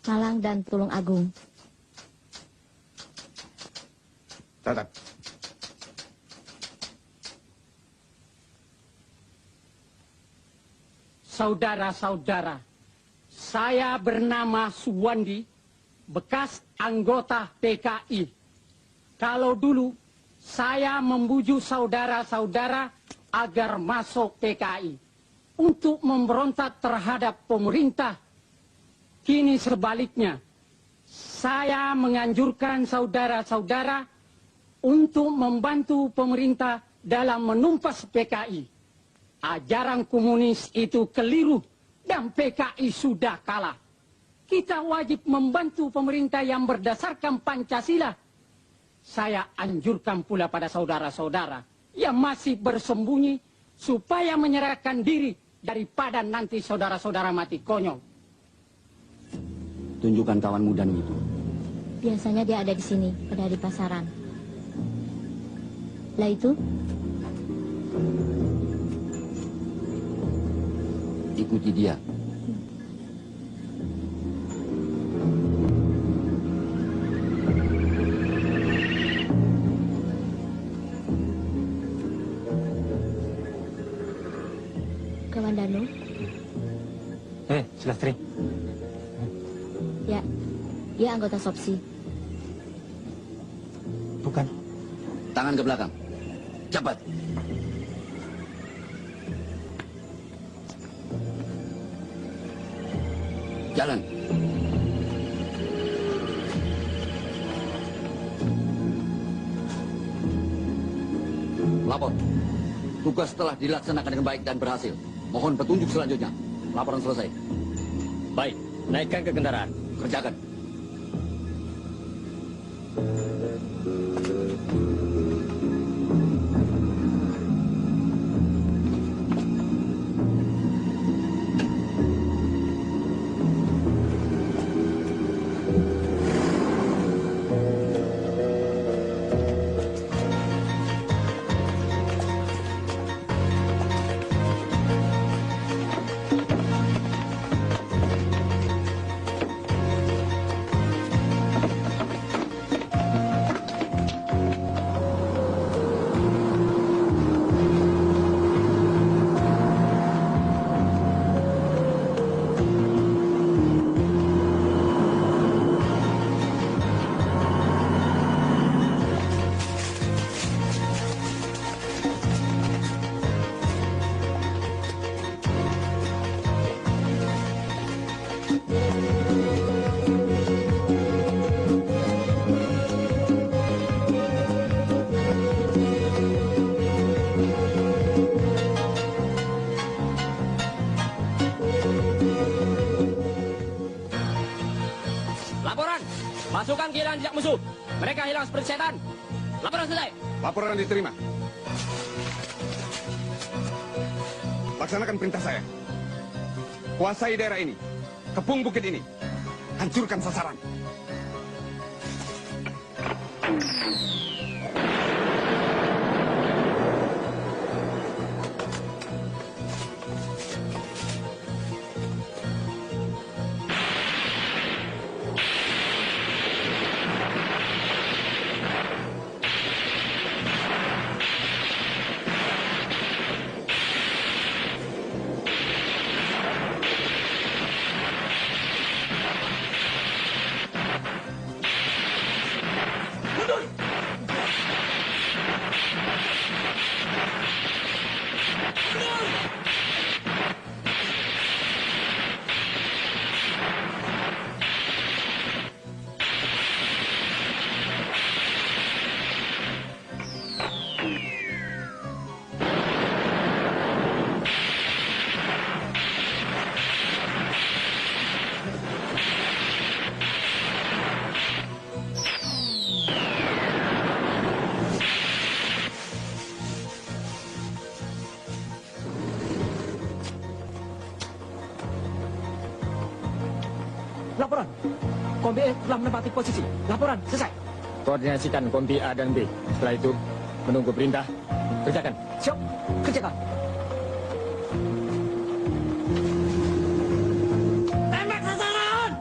Malang dan Tulung Agung. Catat. Saudara-saudara, saya bernama Suwandi, bekas anggota PKI. Kalau dulu saya membujuk saudara-saudara agar masuk PKI untuk memberontak terhadap pemerintah. Kini sebaliknya, saya menganjurkan saudara-saudara untuk membantu pemerintah dalam menumpas PKI. Ajaran komunis itu keliru dan PKI sudah kalah. Kita wajib membantu pemerintah yang berdasarkan Pancasila. Saya anjurkan pula pada saudara-saudara yang masih bersembunyi supaya menyerahkan diri daripada nanti saudara-saudara mati konyol. Tunjukkan kawan mudamu itu. Biasanya dia ada di sini, pada di pasaran. Lah itu? Ikuti dia. Kawan Danu? Sulastri. Ya, dia anggota Sopsi. Bukan. Tangan ke belakang. Cepat. Jalan. Lapor. Tugas telah dilaksanakan dengan baik dan berhasil. Mohon petunjuk selanjutnya. Laporan selesai. Baik, naikkan ke kendaraan. Kerjakan. Masukkan kehilangan jejak musuh. Mereka hilang seperti setan. Laporan selesai. Laporan diterima. Laksanakan perintah saya. Kuasai daerah ini. Kepung bukit ini. Hancurkan sasaran. Laporan. Kompi E telah menempati posisi. Laporan selesai. Koordinasikan kompi A dan B. Setelah itu, menunggu perintah. Kerjakan. Siap. Kerjakan. Tembak sasaran!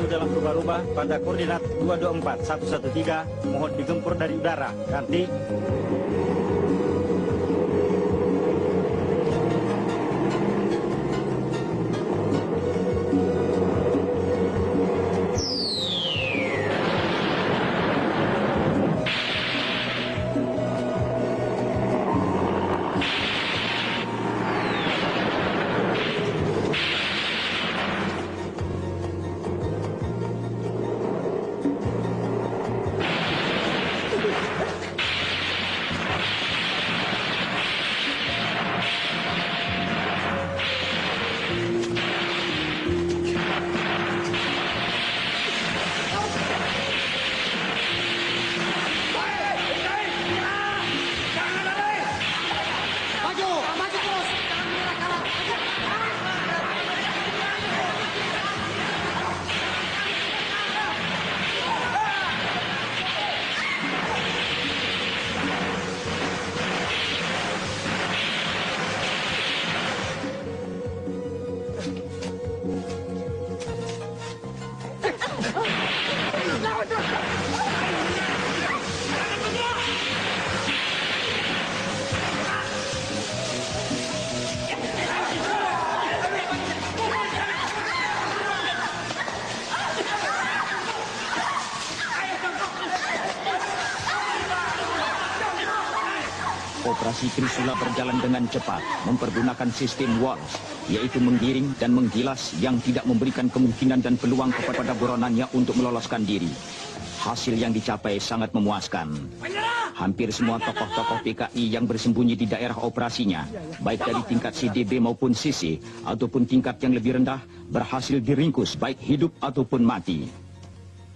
Dalam rubah-rubah pada koordinat 224 113 mohon digempur dari udara. Ganti. Operasi Trisula berjalan dengan cepat, mempergunakan sistem walls, yaitu menggiring dan menggilas yang tidak memberikan kemungkinan dan peluang kepada buronannya untuk meloloskan diri. Hasil yang dicapai sangat memuaskan. Hampir semua tokoh-tokoh PKI yang bersembunyi di daerah operasinya, baik dari tingkat CDB maupun CC, ataupun tingkat yang lebih rendah, berhasil diringkus baik hidup ataupun mati.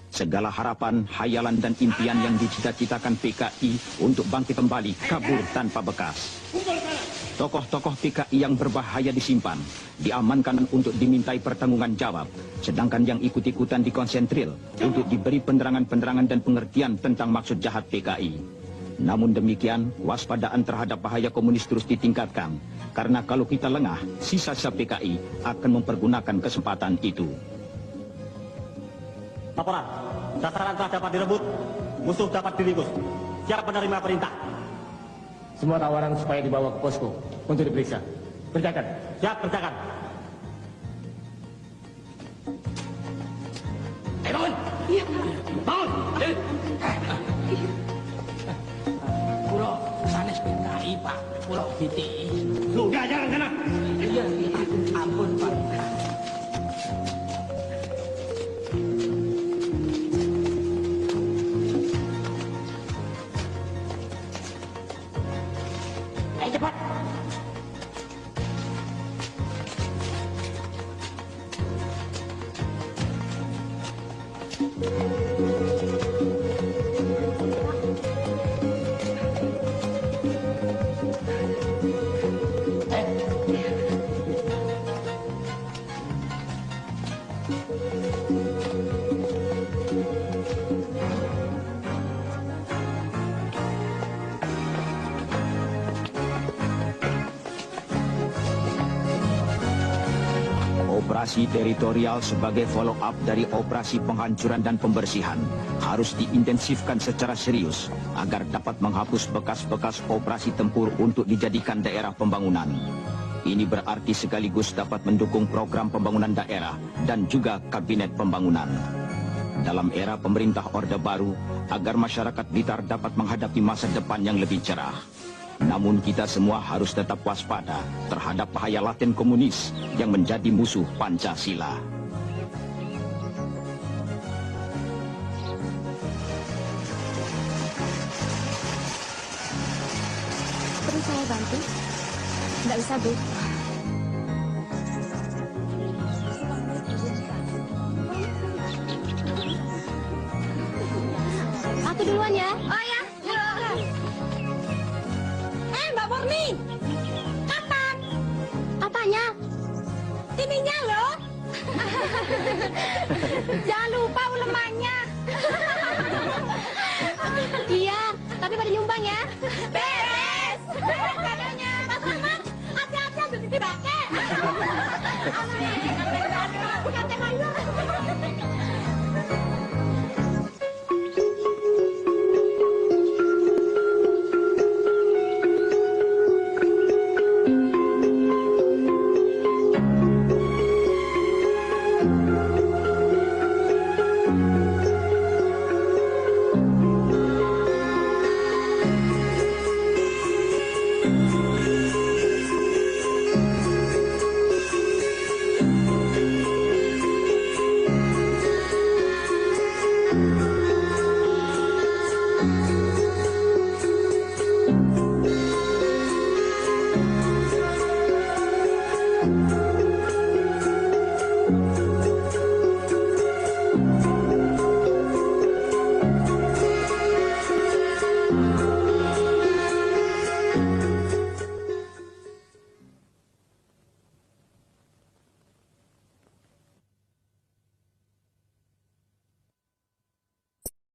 segala harapan, hayalan dan impian yang dicita-citakan PKI untuk bangkit kembali kabur tanpa bekas. Tokoh-tokoh PKI yang berbahaya disimpan, diamankan untuk dimintai pertanggungan jawab, sedangkan yang ikut-ikutan dikonsentril untuk diberi penerangan-penerangan dan pengertian tentang maksud jahat PKI. Namun demikian, waspadaan terhadap bahaya komunis terus ditingkatkan, karena kalau kita lengah, sisa-sisa PKI akan mempergunakan kesempatan itu. Laporan, sasaran telah dapat direbut, musuh dapat diringkus. Siap menerima perintah. Semua tawaran supaya dibawa ke posko untuk diperiksa. Kerjakan. Siap, kerjakan. Bangun! Iya. Bangun! Pulau sanes PKI, Pak. Pulau GTI. Sudah, jangan sana. Iya, ampun, Pak. Ayo cepat. Operasi teritorial sebagai follow-up dari operasi penghancuran dan pembersihan harus diintensifkan secara serius agar dapat menghapus bekas-bekas operasi tempur untuk dijadikan daerah pembangunan. Ini berarti sekaligus dapat mendukung program pembangunan daerah dan juga kabinet pembangunan. Dalam era pemerintah Orde Baru, agar masyarakat Blitar dapat menghadapi masa depan yang lebih cerah. Namun kita semua harus tetap waspada terhadap bahaya laten komunis yang menjadi musuh Pancasila. Perlu saya bantu? Nggak usah, Bu. Aku duluan ya. Oh ya. Mbak Murni, kapan? Apanya? Ininya loh. Jangan lupa ulemannya. Iya, tapi pada nyumbang ya. Beres. Beres katanya. Mas Rahmat, hati-hati ambil titi bake. Thank you.